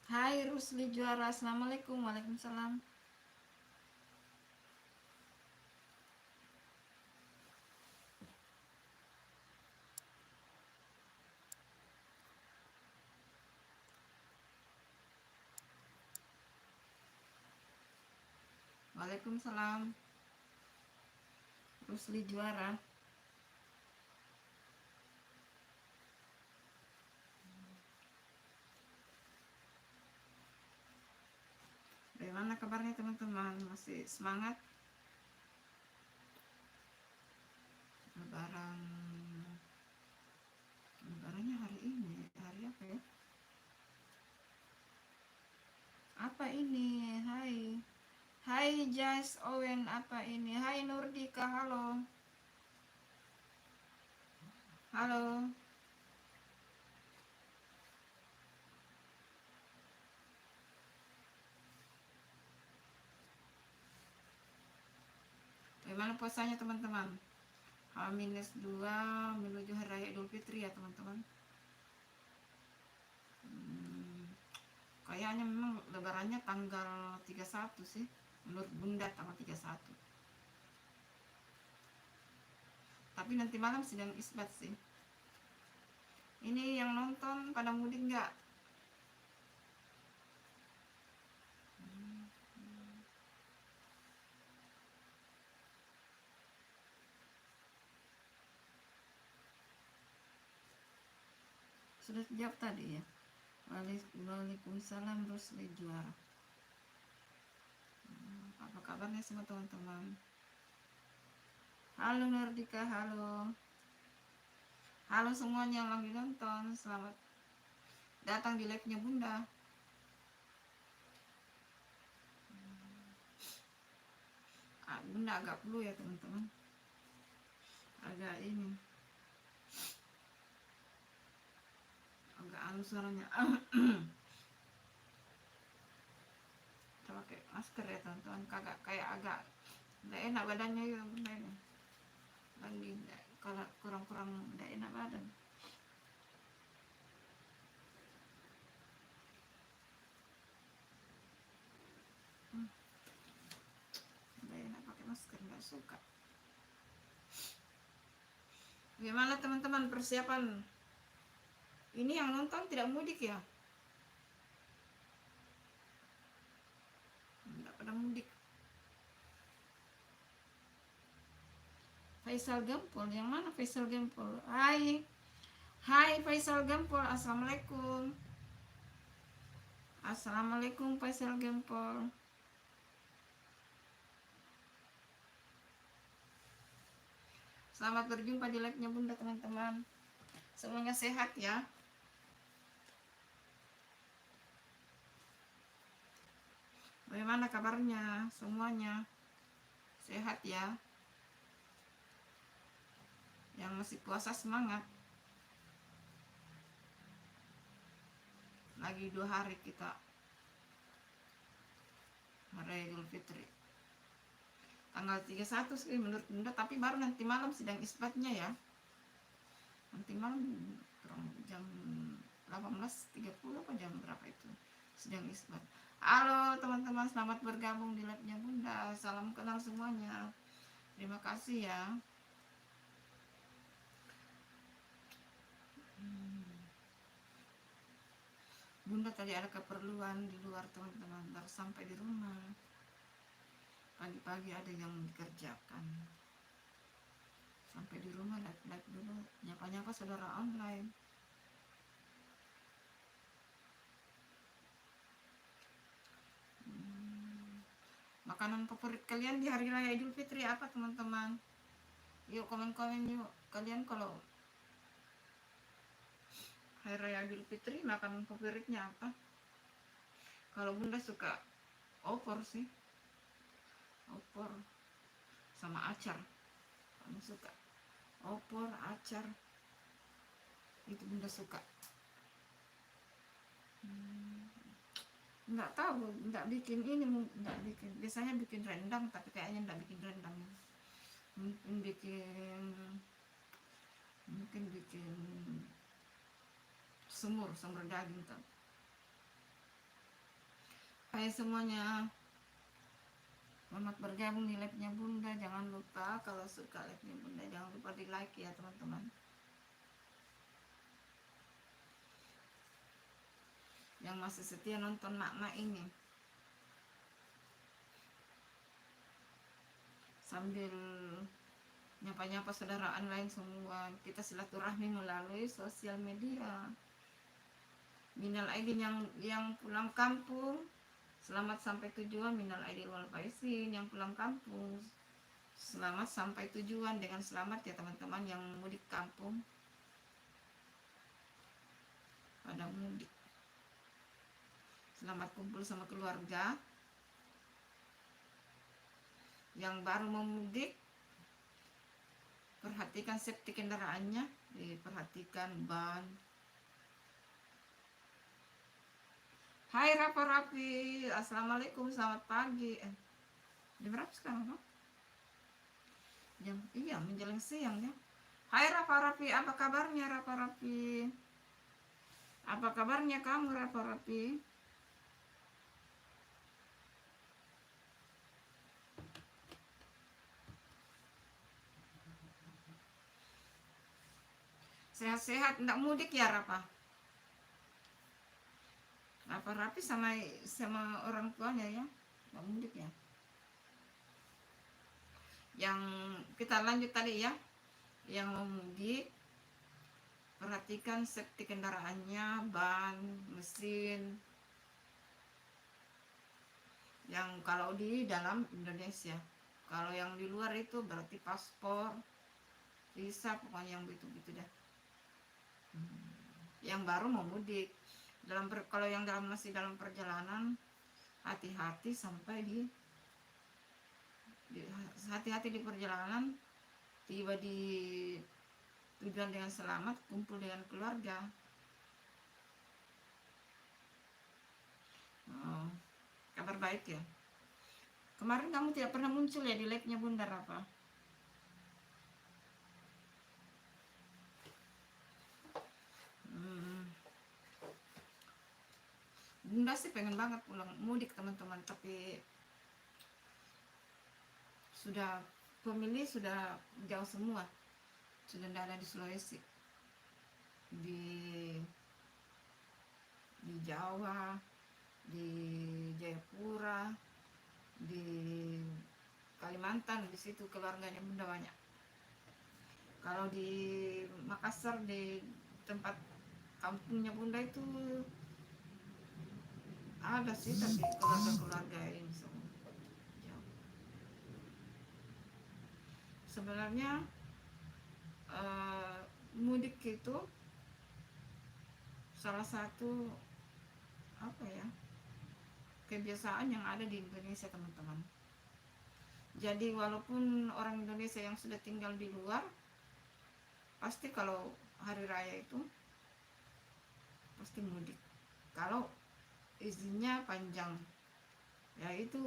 Hai Rusli Juara, assalamualaikum. Waalaikumsalam. Waalaikumsalam. Rusli Juara. Bagaimana kabarnya teman-teman? Masih semangat? Lebarannya hari ini. Hari apa ya? Apa ini? Hai. Hai Jas Owen, apa ini? Hai Nurdika, halo. Halo. Bagaimana puasanya teman-teman? H-2 menuju Hari Raya Idul Fitri ya teman-teman. Kayaknya memang lebarannya tanggal 31 sih. Menurut Bunda tanggal 31. Tapi nanti malam sidang isbat sih. Ini yang nonton pada mudik nggak? Sudah jawab tadi ya. Waalaikumsalam Rusli Juara. Apa kabarnya semua teman-teman? Halo Nurdika, halo. Halo semuanya yang lagi nonton. Selamat datang di live-nya Bunda. Bunda agak flu ya teman-teman. Agak ini. Agak halus suaranya. Kita pakai masker ya teman-teman. Kayak agak nggak enak badannya ya Bunda ini. Lagi kalau kurang-kurang nggak enak badan. Nggak enak pakai masker, nggak suka. Gimana teman-teman persiapan? Ini yang nonton tidak mudik ya? Tidak pada mudik. Faisal Gempol, yang mana Faisal Gempol? Hai. Hai Faisal Gempol, assalamualaikum. Assalamualaikum Faisal Gempol. Selamat berjumpa di live-nya Bunda teman-teman. Semuanya sehat ya. Bagaimana kabarnya semuanya? Sehat ya? Yang masih puasa semangat. lagi 2 hari kita hari Idul Fitri. Tanggal 31 sih menurut Bunda, tapi baru nanti malam sidang isbatnya ya. Nanti malam jam 18.30 apa jam berapa itu sidang isbat. Halo teman-teman, selamat bergabung di labnya Bunda. Salam kenal semuanya. Terima kasih ya. Bunda tadi ada keperluan di luar teman-teman, baru sampai di rumah. Pagi-pagi ada yang dikerjakan. Sampai di rumah live dulu, nyapa-nyapa saudara online. Makanan favorit kalian di hari raya Idul Fitri apa teman-teman? Yuk komen-komen yuk. Kalian kalau hari raya Idul Fitri makanan favoritnya apa? Kalau Bunda suka opor sih, opor sama acar. Kamu suka opor, acar, itu Bunda suka. Nggak tahu, nggak bikin ini, nggak bikin. Biasanya bikin rendang, tapi kayaknya nggak bikin rendang. Mungkin bikin semur daging tuh. Hai semuanya, selamat bergabung di live-nya Bunda. Jangan lupa kalau suka live-nya Bunda, jangan lupa di like ya teman-teman. Yang masih setia nonton mak-mak ini, sambil nyapa-nyapa saudara online semua, kita silaturahmi melalui sosial media. Minal aidin yang pulang kampung, selamat sampai tujuan. Minal aidin wal faizin yang pulang kampung, selamat sampai tujuan dengan selamat ya teman-teman. Yang mudik kampung, pada mudik, selamat kumpul sama keluarga. Yang baru memudik, perhatikan safety kendaraannya, diperhatikan ban. Hai Rafa Rafi, assalamualaikum, selamat pagi. Jam berapa sekarang? Iya, menjelang siang ya. Hai Rafa Rafi, apa kabarnya Rafa Rafi? Apa kabarnya kamu Rafa Rafi? Sehat-sehat, enggak mudik ya Rafa? Rafa Rafi sama orang tuanya ya, enggak mudik ya. Yang kita lanjut tadi ya, yang mau mudik, perhatikan safety kendaraannya, ban, mesin. Yang kalau di dalam Indonesia, kalau yang di luar itu berarti paspor, visa, pokoknya yang begitu-begitu dah. Yang baru mau mudik, kalau yang masih dalam perjalanan, hati-hati sampai hati-hati di perjalanan, tiba di tujuan dengan selamat, kumpul dengan keluarga. Kabar baik ya. Kemarin kamu tidak pernah muncul ya di live-nya Bunda Rafa. Bunda sih pengen banget pulang mudik teman-teman, tapi sudah pemilih sudah jauh semua, sudah tidak ada di Sulawesi, di Jawa, di Jayapura, di Kalimantan, di situ keluarganya Bunda banyak. Kalau di Makassar, di tempat kampungnya Bunda itu ada sih, tapi keluarga ini semua jauh. Sebenarnya mudik itu salah satu kebiasaan yang ada di Indonesia teman-teman. Jadi walaupun orang Indonesia yang sudah tinggal di luar, pasti kalau hari raya itu pasti mudik. kalau izinnya panjang. Ya itu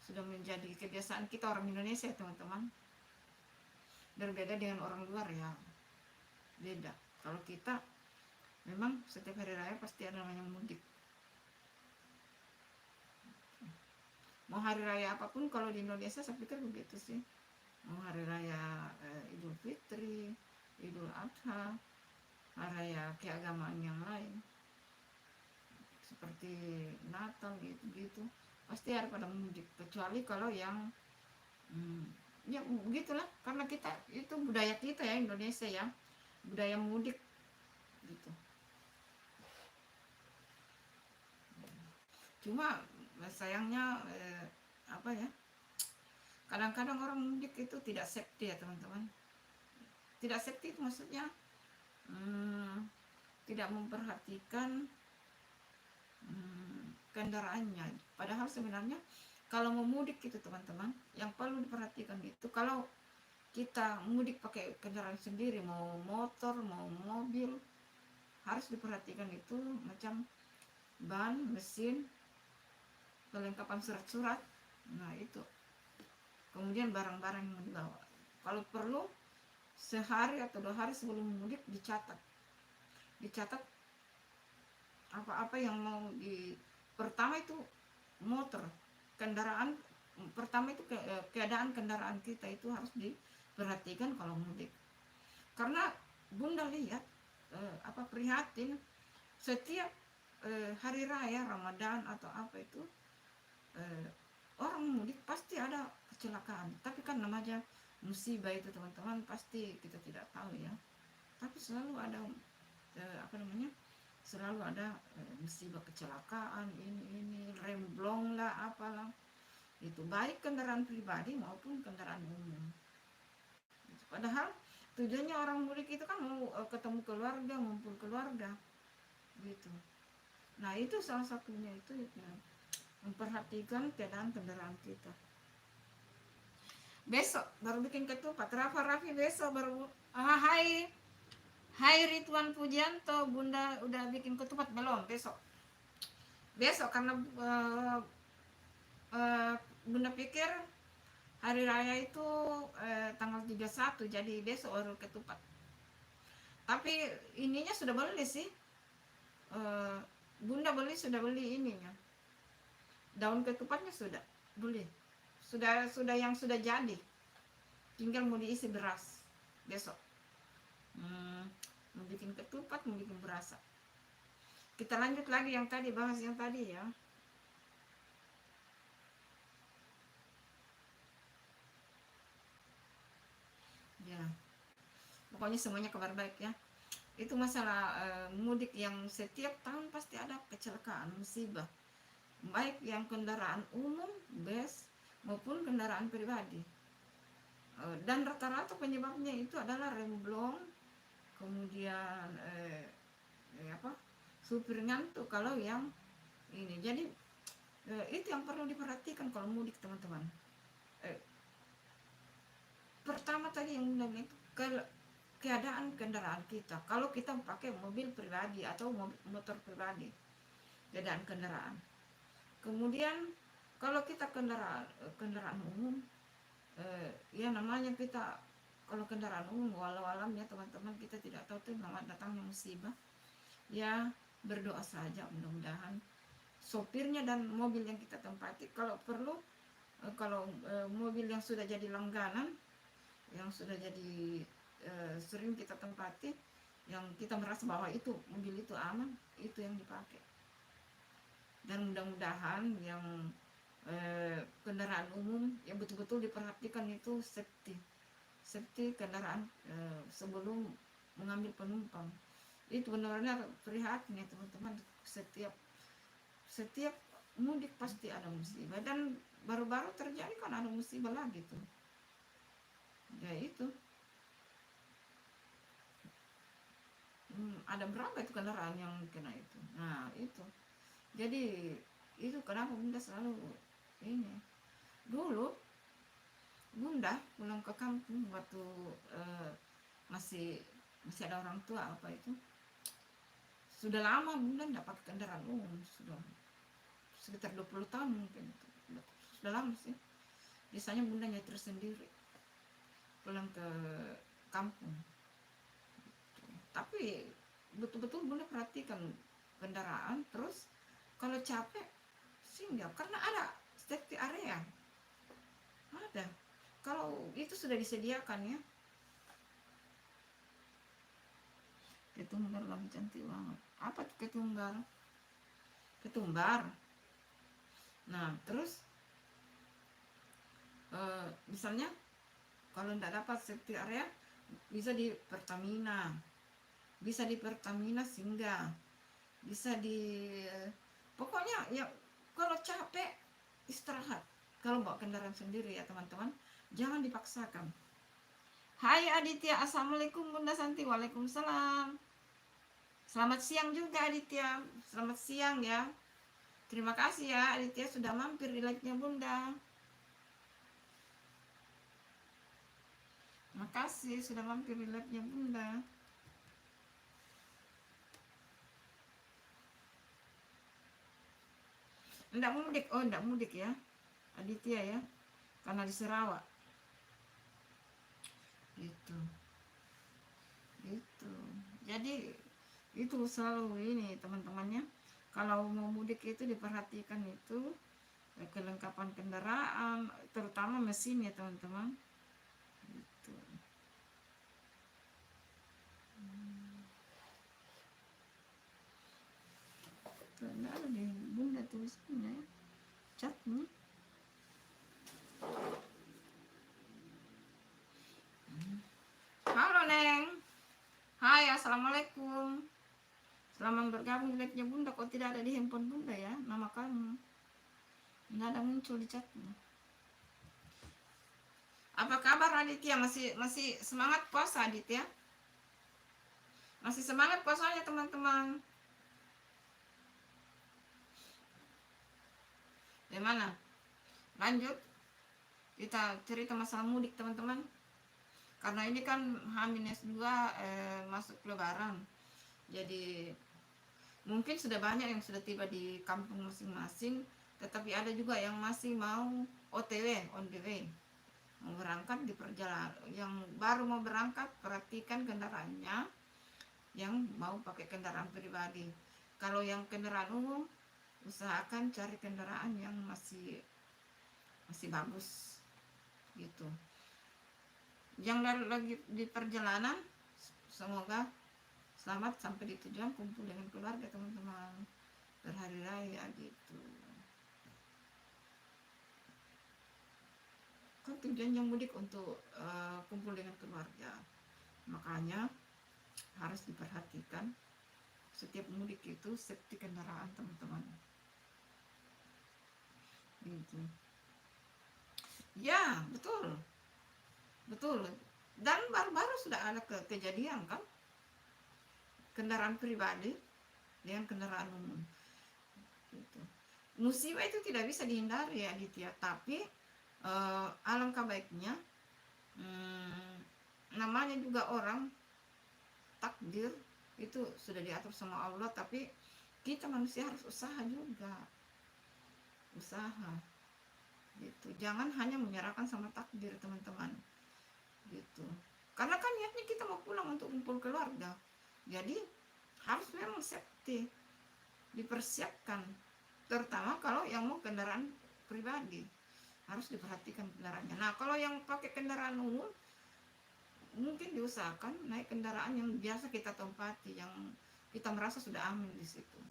sudah menjadi kebiasaan kita orang Indonesia, teman-teman. Berbeda dengan orang luar ya, beda. Kalau kita memang setiap hari raya pasti ada namanya mudik. Mau hari raya apapun kalau di Indonesia saya pikir begitu sih. Mau hari raya Idul Fitri, Idul Adha, hari raya keagamaan yang lain seperti Natal gitu-gitu, pasti ada pada mudik. Kecuali kalau yang ya begitulah, karena kita itu budaya kita ya, Indonesia ya, budaya mudik gitu. Cuma sayangnya apa ya, kadang-kadang orang mudik itu tidak safety ya teman-teman. Tidak safety itu maksudnya tidak memperhatikan kendaraannya. Padahal sebenarnya kalau mau mudik itu teman-teman, yang perlu diperhatikan itu kalau kita mudik pakai kendaraan sendiri, mau motor, mau mobil, harus diperhatikan itu macam ban, mesin, kelengkapan surat-surat. Nah itu. Kemudian barang-barang yang dibawa. Kalau perlu sehari atau 2 hari sebelum mudik dicatat. Dicatat apa-apa yang mau pertama itu motor, kendaraan, pertama itu keadaan kendaraan kita itu harus diperhatikan kalau mudik. Karena Bunda lihat prihatin setiap hari raya Ramadan atau apa itu orang mudik pasti ada kecelakaan. Tapi kan namanya musibah itu teman-teman, pasti kita tidak tahu ya. Tapi selalu ada selalu ada musibah kecelakaan, ini remblong lah apalah, itu baik kendaraan pribadi maupun kendaraan umum. Padahal tujuannya orang mudik itu kan mau ketemu keluarga, ngumpul keluarga gitu. Nah itu salah satunya itu ya, memperhatikan keadaan kendaraan kita. Besok baru bikin ketupat. Raffi besok baru Hai Ridwan Pujianto, Bunda udah bikin ketupat belum? Besok karena Bunda pikir hari raya itu tanggal 31, jadi besok baru ketupat. Tapi ininya sudah beli sih, Bunda sudah beli ininya, daun ketupatnya sudah beli, sudah yang sudah jadi, tinggal mau diisi beras besok. Mau bikin ketupat, mau bikin berasa. Kita lanjut lagi yang tadi, bahas yang tadi ya. Ya, pokoknya semuanya kabar baik ya. Itu masalah mudik yang setiap tahun pasti ada kecelakaan, musibah. Baik yang kendaraan umum, bus, maupun kendaraan pribadi. Dan rata-rata penyebabnya itu adalah remblong, kemudian supir ngantuk kalau yang ini. Jadi itu yang perlu diperhatikan kalau mudik teman-teman. Pertama tadi yang bilang itu keadaan kendaraan kita. Kalau kita pakai mobil pribadi atau motor pribadi, keadaan kendaraan. Kemudian kalau kita kendaraan umum, ya namanya kita kalau kendaraan umum walau alamnya teman-teman, kita tidak tahu tuh nama datangnya musibah. Ya berdoa saja mudah-mudahan sopirnya dan mobil yang kita tempati, kalau perlu kalau mobil yang sudah jadi langganan, yang sudah jadi sering kita tempati, yang kita merasa bahwa itu mobil itu aman, itu yang dipakai. Dan mudah-mudahan yang kendaraan umum yang betul-betul diperhatikan itu safety kendaraan sebelum mengambil penumpang. Itu benar-benar prihatin ya teman-teman. Setiap mudik pasti ada musibah, dan baru-baru terjadi kan ada musibah lagi tuh. Ya itu ada berapa itu kendaraan yang kena itu. Nah itu jadi itu kenapa Bunda selalu ini. Dulu Bunda pulang ke kampung waktu masih ada orang tua apa itu, Sudah lama Bunda tidak pakai kendaraan umum, sudah sekitar 20 tahun mungkin. Sudah lama sih. Biasanya Bunda nyetir sendiri pulang ke kampung. Tapi betul-betul Bunda perhatikan kendaraan, terus kalau capek singgah karena ada safety area. Ada. Kalau itu sudah disediakan ya. Ketumbar lagi cantik banget. Apa tuh ketumbar? Ketumbar. Nah, terus misalnya kalau tidak dapat safety area bisa di Pertamina. Bisa di Pertamina singgah. Bisa di pokoknya ya kalau capek istirahat. Kalau bawa kendaraan sendiri ya teman-teman, jangan dipaksakan. Hai Aditya, assalamualaikum Bunda Santi. Waalaikumsalam. Selamat siang juga Aditya. Selamat siang ya. Terima kasih ya Aditya sudah mampir di live-nya Bunda. Makasih sudah mampir di live-nya Bunda. Enggak mudik. Oh, enggak mudik ya Aditya ya. Karena di Sarawak. Gitu. Jadi itu selalu ini teman-temannya, kalau mau mudik itu diperhatikan itu kelengkapan kendaraan, terutama mesin ya teman-teman. Gitu. Karena ada di Bunda tulisnya catnya. Halo Neng. Hai, assalamualaikum. Selamat bergabung di live-nya Bunda. Kok tidak ada di handphone Bunda ya nama kamu? Nggak ada muncul di chatnya. Apa kabar Aditya? Masih semangat puasa Aditya? Masih semangat puasanya teman-teman? Gimana? Lanjut. Kita cerita masalah mudik teman-teman. Karena ini kan H-2 masuk Lebaran. Jadi mungkin sudah banyak yang sudah tiba di kampung masing-masing, tetapi ada juga yang masih mau OTW, on the way, mau berangkat di perjalanan. Yang baru mau berangkat, perhatikan kendaraannya, yang mau pakai kendaraan pribadi. Kalau yang kendaraan umum, usahakan cari kendaraan yang masih bagus gitu. Yang lagi di perjalanan, semoga selamat sampai di tujuan, kumpul dengan keluarga teman-teman berhari raya gitu. Kan tujuannya mudik untuk kumpul dengan keluarga, makanya harus diperhatikan setiap mudik itu safety kendaraan teman-teman gitu. Ya betul. Dan baru-baru sudah ada kejadian kan, kendaraan pribadi dengan kendaraan umum gitu. Musibah itu tidak bisa dihindari ya Aditya, tapi alangkah baiknya namanya juga orang, takdir itu sudah diatur sama Allah, tapi kita manusia harus usaha juga, gitu. Jangan hanya menyerahkan sama takdir teman-teman gitu. Karena kan niatnya kita mau pulang untuk kumpul keluarga, jadi harus memang safety dipersiapkan, terutama kalau yang mau kendaraan pribadi harus diperhatikan kendaraannya. Nah kalau yang pakai kendaraan umum mungkin diusahakan naik kendaraan yang biasa kita tempati, yang kita merasa sudah aman di situ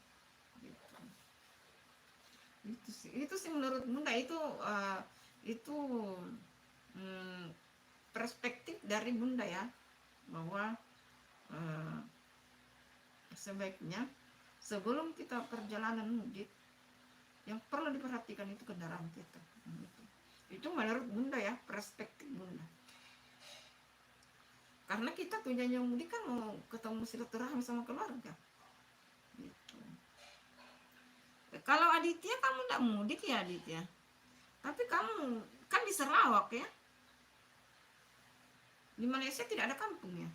gitu. Itu sih menurut Bunda, itu perspektif dari Bunda ya, bahwa sebaiknya sebelum kita perjalanan mudik yang perlu diperhatikan itu kendaraan kita gitu. Itu menurut Bunda ya, perspektif Bunda, karena kita tujuannya mudik kan mau ketemu silaturahmi sama keluarga gitu. Kalau Aditya, kamu tidak mudik ya Aditya, tapi kamu kan di Sarawak ya, di Malaysia tidak ada kampung ya.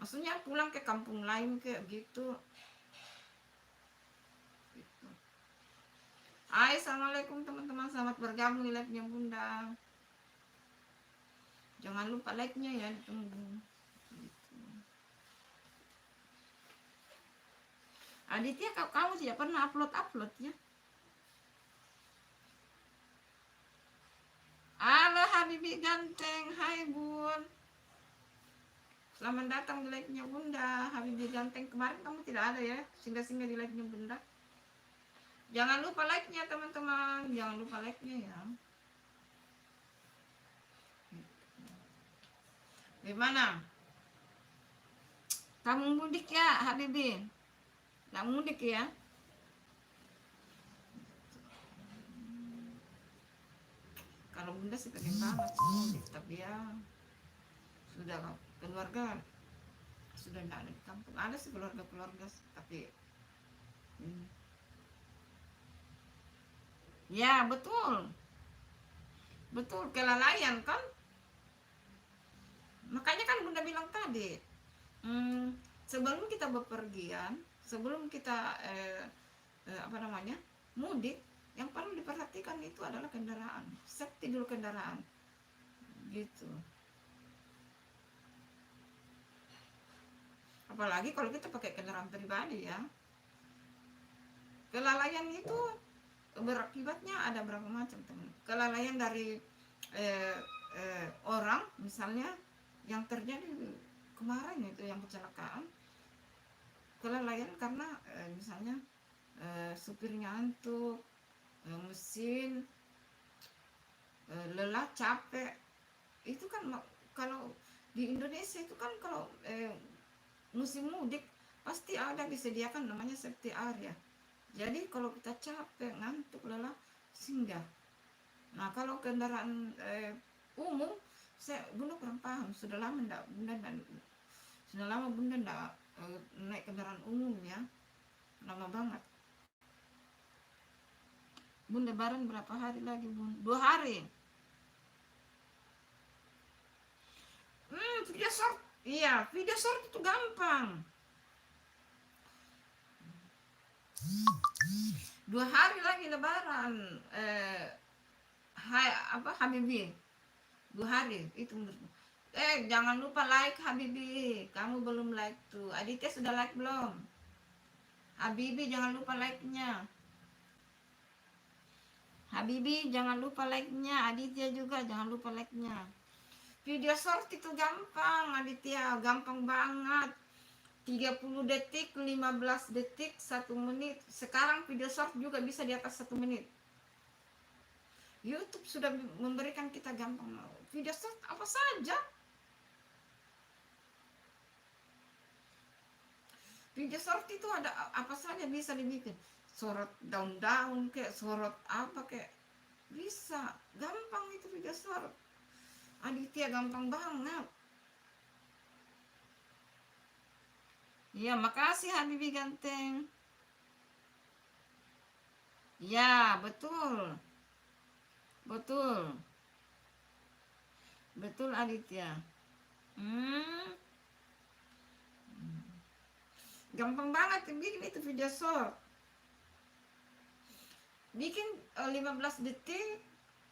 Maksudnya pulang ke kampung lain kayak gitu. Gitu. Hai, assalamualaikum teman-teman, selamat bergabung di live-nya Bunda. Jangan lupa like-nya ya, ditunggu. Gitu. Aditya, kamu tidak pernah upload ya? Halo Habibi ganteng, hai Bun. Selamat datang di live-nya Bunda. Habibi ganteng, kemarin kamu tidak ada ya, singgah-singgah di live-nya Bunda. Jangan lupa like-nya teman-teman, jangan lupa like-nya ya. Gimana? Kamu mudik ya Habibi? Nggak mudik ya? Kalau Bunda sih pengen banget mudik, tapi ya sudah keluarga sudah tidak ada di kampung. Ada sih keluarga tapi ya betul kelalaian kan. Makanya kan Bunda bilang tadi, sebelum kita bepergian, sebelum kita mudik, yang perlu diperhatikan itu adalah kendaraan, safety dulu kendaraan gitu. Apalagi kalau kita pakai kendaraan pribadi ya, kelalaian itu berakibatnya ada berapa macam teman. Kelalaian dari orang, misalnya yang terjadi kemarin itu yang kecelakaan, kelalaian karena misalnya supirnya ngantuk, mesin lelah, capek. Itu kan kalau di Indonesia itu kan kalau musim mudik pasti ada disediakan namanya safety area. Jadi kalau kita capek, ngantuk, lelah, singgah. Nah kalau kendaraan umum, Bunda kurang paham. Sudah lama Bunda enggak naik kendaraan umum ya, lama banget. Bunda bareng berapa hari lagi Bun? 2 hari. Video short, iya video short itu gampang. 2 hari lagi lebaran. Habibi, 2 hari itu menurutmu. Jangan lupa like Habibi. Kamu belum like tuh. Aditya sudah like belum? Habibi jangan lupa like-nya. Habibi jangan lupa like-nya. Aditya juga jangan lupa like-nya. Video short itu gampang Aditya, gampang banget. 30 detik, 15 detik, 1 menit. Sekarang video short juga bisa di atas 1 menit. YouTube sudah memberikan kita gampang. Video short apa saja. Video short itu ada apa saja bisa dibikin. Sorot daun-daun kayak sorot apa kayak bisa. Gampang itu video short. Aditya gampang banget. Iya, makasih Habibi ganteng. Ya, betul. Betul Aditya. Gampang banget bikin itu video short. Bikin 15 detik.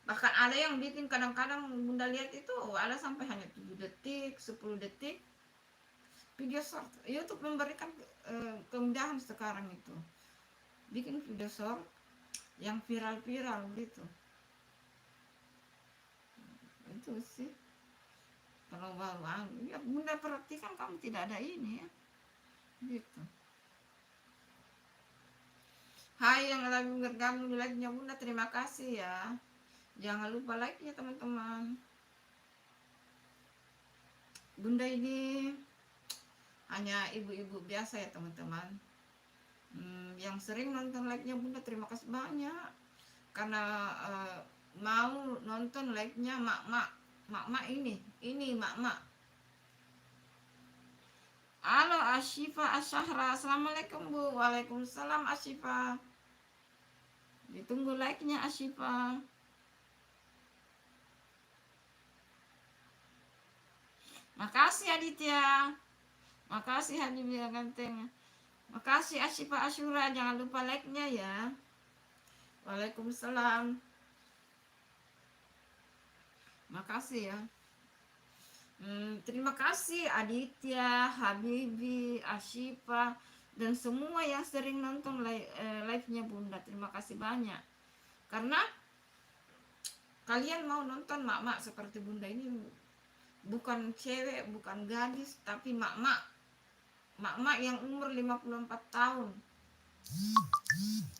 Bahkan ada yang bikin kadang-kadang Bunda lihat itu ada sampai hanya 7 detik, 10 detik. Video short. YouTube memberikan kemudahan sekarang itu. Bikin video short yang viral-viral gitu. Itu sih. Kalau baru ya Bunda perhatikan kamu tidak ada ini ya. Gitu. Hai yang lagi bergabung di like-nya Bunda, terima kasih ya. Jangan lupa like-nya teman-teman. Bunda ini hanya ibu-ibu biasa ya teman-teman. Yang sering nonton like-nya Bunda, terima kasih banyak. Karena mau nonton like-nya mak-mak ini mak-mak. Halo Asyifa Asyahra, assalamualaikum Bu. Waalaikumsalam Asyifa. Ditunggu like-nya Asyifa. Makasih Aditya. Makasih Habibie yang ganteng. Makasih Asyifa Asyura, jangan lupa like-nya ya. Waalaikumsalam. Makasih ya. Terima kasih Aditya, Habibi, Asyifa, dan semua yang sering nonton live-nya Bunda. Terima kasih banyak. Karena kalian mau nonton mak-mak seperti Bunda ini, bukan cewek, bukan gadis, tapi mak-mak. Mak-mak yang umur 54 tahun.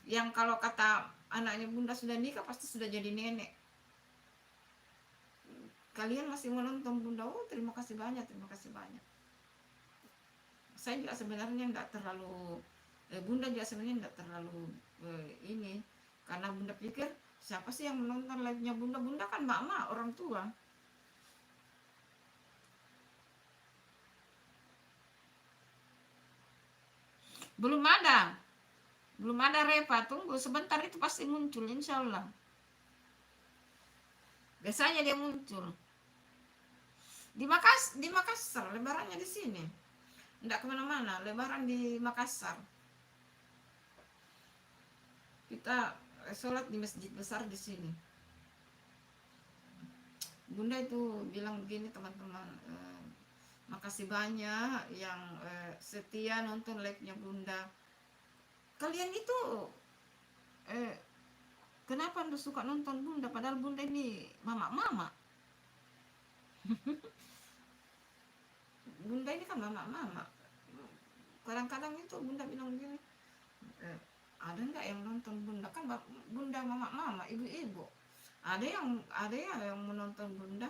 Yang kalau kata anaknya Bunda sudah nikah, pasti sudah jadi nenek. Kalian masih menonton Bunda, oh terima kasih banyak, terima kasih banyak. Saya juga sebenarnya enggak terlalu, Bunda juga sebenarnya enggak terlalu ini, karena Bunda pikir siapa sih yang menonton live-nya Bunda? Bunda kan mak-mak, orang tua. Belum ada, belum ada Repa, tunggu sebentar itu pasti muncul insya Allah. Biasanya dia muncul. Di Makassar, lebarannya di sini. Enggak kemana-mana, lebaran di Makassar. Kita sholat di masjid besar di sini. Bunda itu bilang begini teman-teman, makasih banyak yang setia nonton live-nya Bunda. Kalian itu kenapa anda suka nonton Bunda? Padahal Bunda ini mama-mama. Bunda ini kan mama-mama. Kadang-kadang itu Bunda bilang begini, ada nggak yang nonton Bunda? Kan Bunda mama-mama, ibu-ibu. Ada yang menonton Bunda,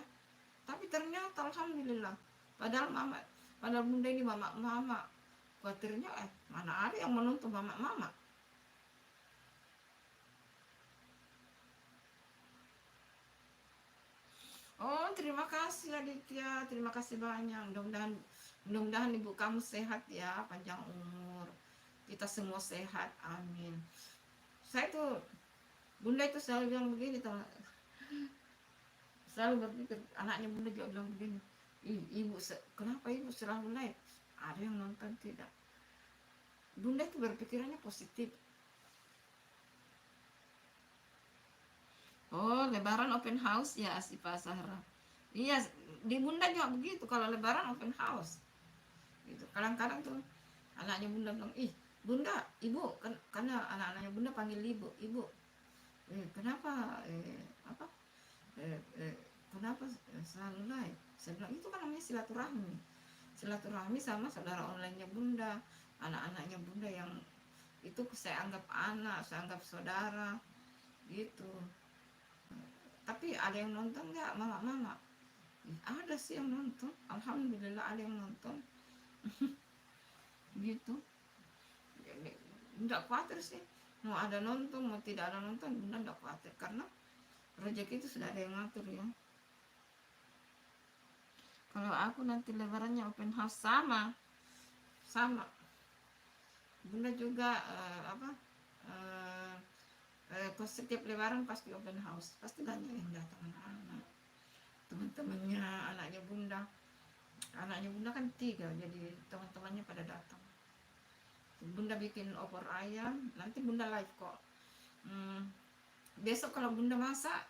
tapi ternyata alhamdulillah. Padahal Bunda ini mama-mama. Khawatirnya mana ada yang menonton mama-mama. Oh, terima kasih Aditya, terima kasih banyak. Mudah-mudahan ibu kamu sehat ya, panjang umur. Kita semua sehat, amin. Saya tuh, Bunda itu selalu bilang begini, teman. Selalu berpikir, anaknya Bunda juga bilang begini. Ibu, kenapa ibu selalu live? Ada yang nonton tidak? Bunda itu berpikirannya positif. Oh, lebaran open house ya Asyifa Sahra. Iya, di Bunda juga begitu. Kalau lebaran open house. Gitu. Kadang-kadang tuh anaknya Bunda bilang, ih Bunda, ibu, karena anak-anaknya Bunda panggil ibu. Kenapa apa? Kenapa selalu live? Saya bilang itu kan namanya silaturahmi. Silaturahmi sama saudara online-nya Bunda, anak-anaknya Bunda yang itu saya anggap anak, saya anggap saudara, gitu. Tapi ada yang nonton nggak mama-mama? Ada sih yang nonton, alhamdulillah ada yang nonton. Gitu. Jadi nggak khawatir sih, mau ada nonton mau tidak ada nonton Bunda nggak khawatir, karena rezeki itu sudah ada yang ngatur ya. Kalau aku nanti lebarannya open house sama Bunda juga setiap lebaran pasti open house, pasti banyak yang datang, anak-anak, teman-temannya, anaknya Bunda kan 3, jadi teman-temannya pada datang. Bunda bikin opor ayam, nanti Bunda live kok. Besok kalau Bunda masak,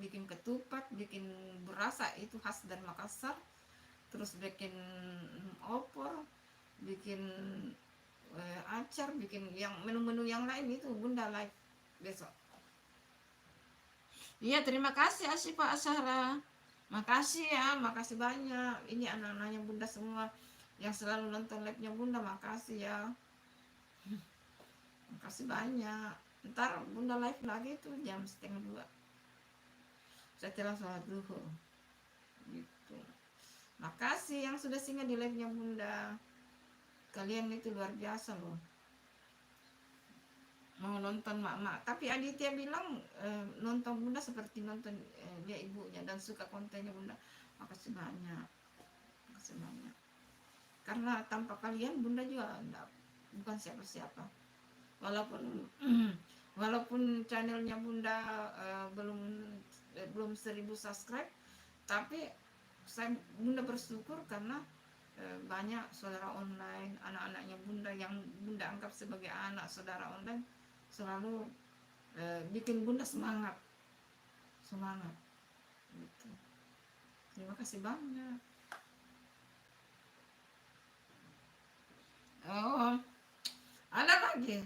bikin ketupat, bikin berasa, itu khas dari Makassar. Terus bikin opor, bikin acar, bikin yang menu-menu yang lain, itu Bunda live besok. Iya, terima kasih Asyifa Asyara. Makasih ya, makasih banyak. Ini anak-anaknya Bunda semua yang selalu nonton live-nya Bunda, makasih ya. Makasih banyak. Ntar Bunda live lagi tuh jam 1:30 setelah sholat zuhur. Gitu. Makasih yang sudah singgah di live-nya Bunda. Kalian itu luar biasa loh. Mau nonton mak-mak. Tapi Aditya bilang nonton Bunda seperti nonton dia ibunya dan suka kontennya Bunda. Makasih banyak. Makasih banyak. Karena tanpa kalian Bunda juga bukan siapa-siapa. Walaupun channelnya Bunda belum 1000 subscribe, tapi Bunda bersyukur karena banyak saudara online, anak-anaknya bunda yang bunda anggap sebagai anak saudara online selalu bikin bunda semangat semangat gitu. Terima kasih banyak. Oh, ada lagi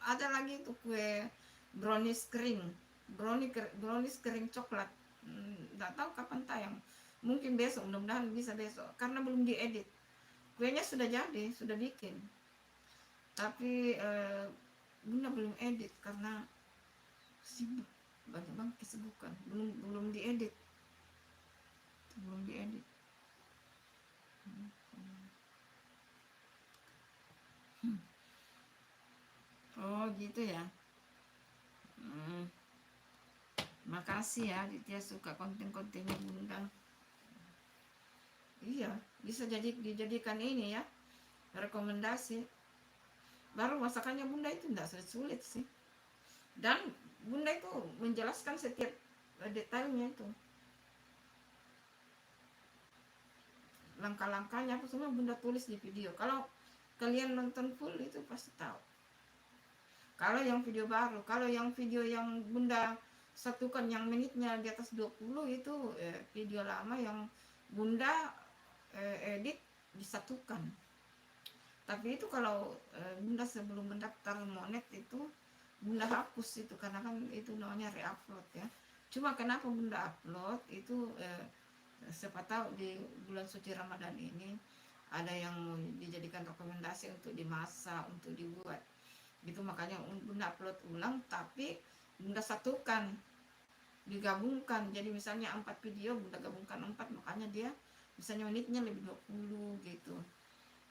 ada lagi tuh kue brownies kering, brownies kering coklat. Nggak tahu kapan tayang, mungkin besok, mudah-mudahan bisa besok karena belum diedit. Kuenya sudah jadi, sudah bikin, tapi bunda belum edit karena sibuk, banyak banget kesibukan, belum diedit, belum diedit. Oh gitu ya. Makasih ya Ditya suka konten-kontennya bunda. Iya, bisa dijadikan ini ya, rekomendasi. Baru masakannya bunda itu tidak sulit sih. Dan bunda itu menjelaskan setiap detailnya itu. Langkah-langkahnya apa semua bunda tulis di video. Kalau kalian nonton full itu pasti tahu. Kalau yang video baru, kalau yang video yang bunda satukan yang menitnya di atas 20 itu video lama yang bunda edit disatukan. Tapi itu kalau bunda sebelum mendaftar Monet itu bunda hapus itu karena kan itu namanya reupload ya. Cuma kenapa bunda upload itu siapa tahu di bulan suci Ramadan ini ada yang dijadikan rekomendasi untuk dimasak, untuk dibuat gitu, makanya bunda upload ulang tapi bunda satukan, digabungkan. Jadi misalnya 4 video bunda gabungkan 4, makanya dia misalnya menitnya lebih 20 gitu.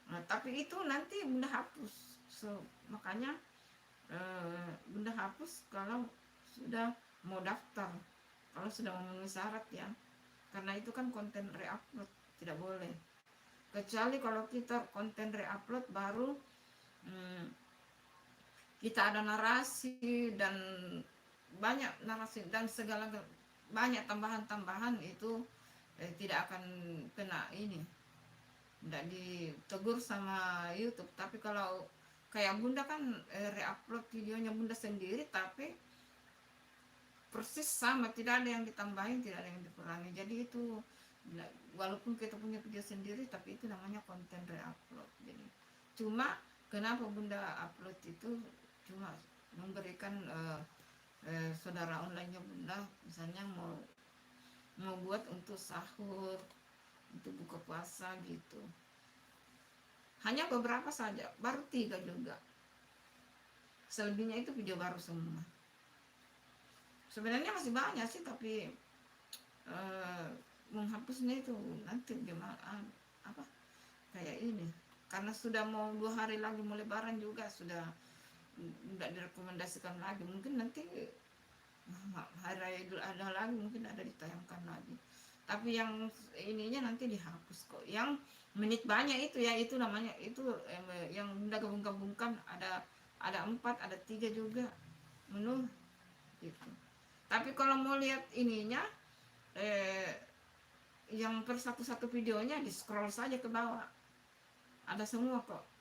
Nah, tapi itu nanti bunda hapus. Makanya bunda hapus kalau sudah mau daftar, kalau sudah memenuhi syarat ya, karena itu kan konten reupload, tidak boleh. Kecuali kalau kita konten reupload baru kita ada narasi dan banyak narasi dan segala banyak tambahan-tambahan itu tidak akan kena ini, tidak ditegur sama YouTube. Tapi kalau kayak bunda kan reupload videonya bunda sendiri tapi persis sama, tidak ada yang ditambahin, tidak ada yang dikurangi. Jadi itu walaupun kita punya video sendiri tapi itu namanya konten reupload. Jadi cuma kenapa bunda upload itu cuma memberikan saudara online-nya bunda misalnya mau buat untuk sahur, untuk buka puasa gitu. Hanya beberapa saja, baru 3 juga. Selebihnya itu video baru semua. Sebenarnya masih banyak sih, tapi menghapusnya itu nanti gimana apa kayak ini. Karena sudah mau 2 hari lagi mau lebaran juga, sudah tidak direkomendasikan lagi. Mungkin nanti hari raya Idul Adha lagi mungkin ada ditayangkan lagi. Tapi yang ininya nanti dihapus kok. Yang menit banyak itu ya, itu namanya itu yang bunda gabung-gabungkan ada 4, ada 3 juga menu gitu. Tapi kalau mau lihat ininya yang per satu videonya di scroll saja ke bawah. Ada semua kok.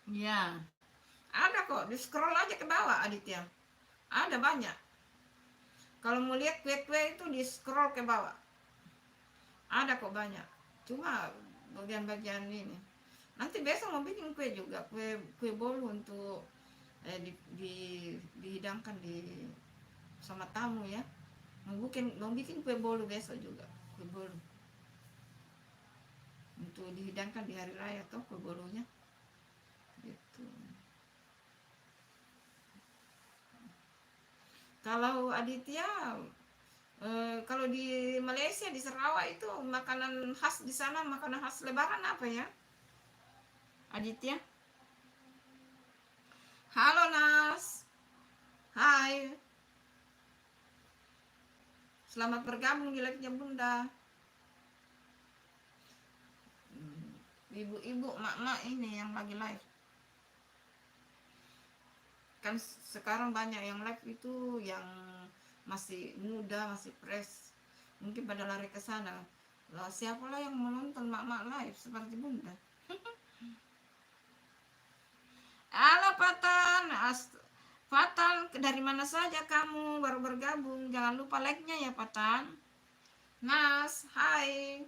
Ya, ada kok, di scroll aja ke bawah Aditya. Ada banyak. Kalau mau lihat kue-kue itu di scroll ke bawah. Ada kok banyak. Cuma bagian-bagian ini. Nanti besok mau bikin kue juga, kue bolu untuk dihidangkan sama tamu ya. Mau bikin kue bolu besok juga, kue bolu. Untuk dihidangkan di hari raya toh kue bolunya. Gitu. Kalau Aditya kalau di Malaysia di Sarawak itu makanan khas di sana, makanan khas Lebaran apa ya? Aditya? Halo Nas. Hai. Selamat bergabung di live-nya Bunda. Ibu-ibu, mak-mak ini yang lagi live. kan sekarang banyak yang live itu yang masih muda, masih fresh, mungkin pada lari ke sana. Lah siapalah yang menonton mak-mak live seperti bunda? Halo Fatan, Fatan dari mana saja kamu baru bergabung? Jangan lupa like-nya ya Fatan. Mas, hai.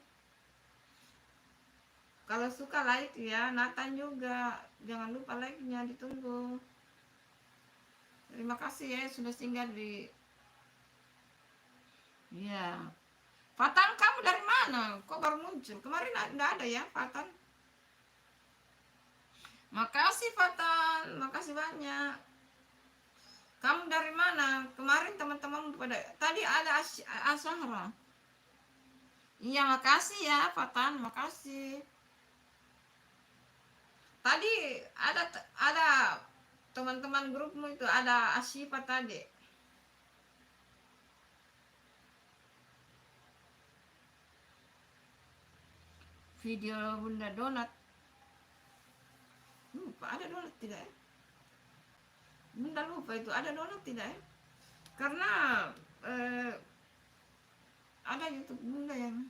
Kalau suka like ya, Nathan juga. Jangan lupa like-nya, ditunggu. Terima kasih ya sudah singgah di. Iya. Fatan, kamu dari mana? Kok baru muncul? Kemarin nggak ada ya Fatan? Makasih Fatan, makasih banyak. Kamu dari mana? Kemarin teman-teman pada tadi ada Asyahra. Iya, makasih ya Fatan, makasih. Tadi ada teman-teman grupmu itu ada Asyifa tadi. Video Bunda Donat. Lupa ada donat tidak ya? Bunda lupa itu ada donat tidak ya? Karena ada YouTube Bunda yang.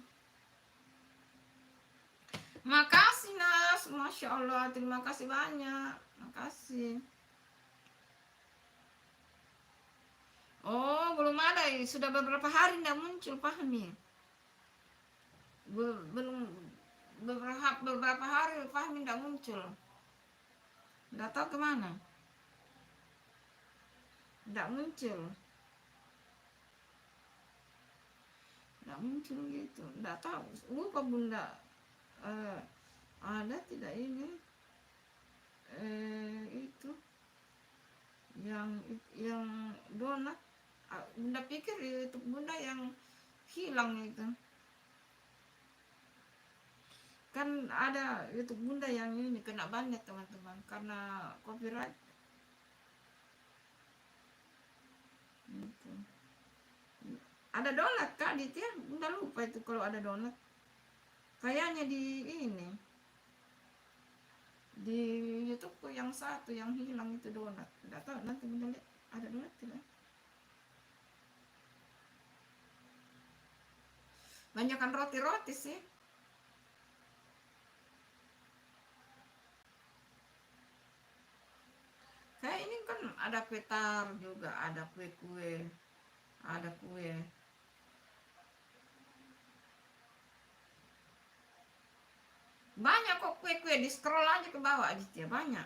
Makasih Nas, Masya Allah, terima kasih banyak. Makasih. Oh, belum ada ya. Sudah beberapa hari tidak muncul, Fahmi. Belum beberapa hari Fahmi tidak muncul. Tidak tahu kemana. Tidak muncul. Tidak muncul gitu. Tidak tahu. Lupa Bunda. Ada tidak ini? Itu yang donat. Bunda pikir itu Bunda yang hilang itu. Kan ada YouTube Bunda yang ini kena banyak teman-teman karena copyright. Gitu. Ada donat Kak Aditya, Bunda lupa itu kalau ada donat. Kayaknya di ini di YouTube yang satu yang hilang itu donat. Tidak tahu nanti Bunda lihat ada donat tidak. Banyakan roti-roti sih. Kayak ini kan ada kue tar juga, ada kue-kue, ada kue. Banyak kok kue-kue, di scroll aja ke bawah Aditya, banyak.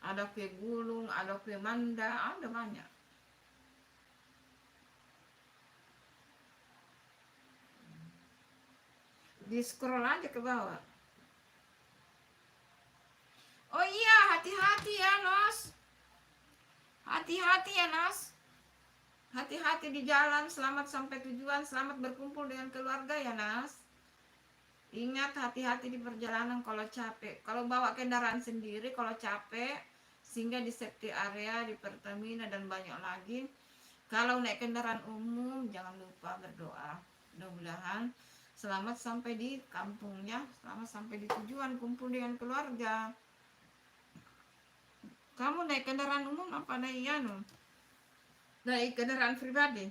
Ada kue gulung, ada kue manda, ada banyak. Di scroll aja ke bawah. Oh iya, hati-hati ya Nos. Hati-hati ya Nas. Hati-hati di jalan, selamat sampai tujuan, selamat berkumpul dengan keluarga ya Nas. Ingat hati-hati di perjalanan kalau capek. Kalau bawa kendaraan sendiri kalau capek, sehingga di safety area, di Pertamina dan banyak lagi. Kalau naik kendaraan umum jangan lupa berdoa. Mudah-mudahan selamat sampai di kampungnya, selamat sampai di tujuan, kumpul dengan keluarga. Kamu naik kendaraan umum apa naik naik kendaraan pribadi?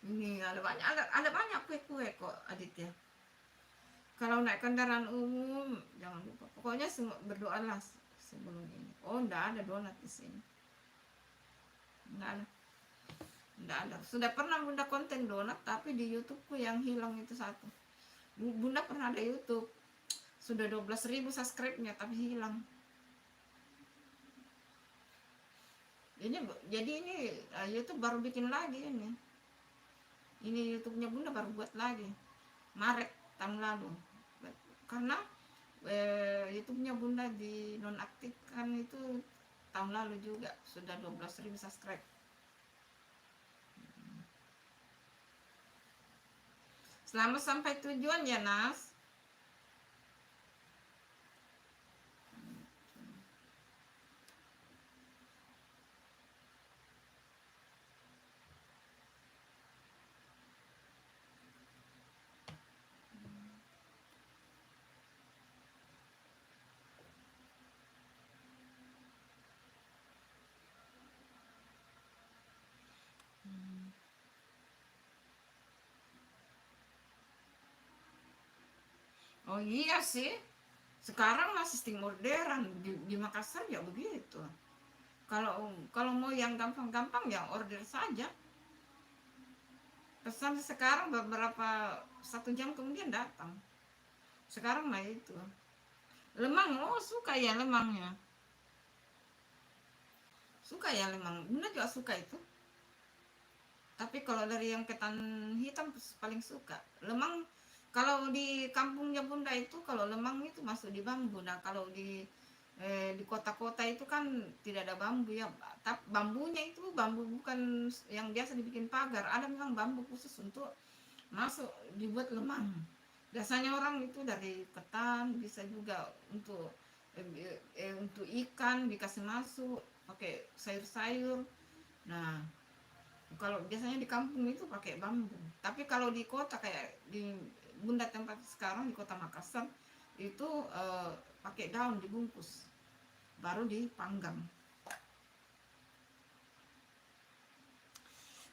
Ini ada banyak kue-kue kok Aditya. Kalau naik kendaraan umum jangan lupa. Pokoknya berdoalah sebelum ini. Oh, enggak ada donat di sini. Enggak ada. Enggak ada. Sudah pernah Bunda konten donat tapi di YouTubeku yang hilang itu satu. Bunda pernah ada YouTube. Sudah 12.000 subscribe-nya tapi hilang. Jadi ini YouTube baru bikin lagi ini. Ini YouTube-nya Bunda baru buat lagi. Maret tahun lalu. Karena YouTube-nya Bunda di nonaktifkan itu tahun lalu juga sudah 12.000 subscribe. Selamat sampai tujuan ya Nas. Oh iya sih, sekarang masih sistem modern di Makassar ya begitu. Kalau kalau mau yang gampang-gampang ya order saja. Pesan sekarang beberapa 1 jam kemudian datang. Sekarang mah itu. Lemang, oh suka ya lemangnya. Suka ya lemang. Bunda juga suka itu. Tapi kalau dari yang ketan hitam paling suka. Lemang kalau di kampungnya Bunda itu kalau lemang itu masuk di bambu. Nah, kalau di kota-kota itu kan tidak ada bambu ya. Tapi bambunya itu bambu bukan yang biasa dibikin pagar. Ada memang bambu khusus untuk masuk dibuat lemang. Biasanya orang itu dari ketan, bisa juga untuk ikan dikasih masuk pakai sayur-sayur. Nah, kalau biasanya di kampung itu pakai bambu. Tapi kalau di kota kayak di Bunda tempat sekarang di kota Makassar itu pakai daun dibungkus, baru dipanggang.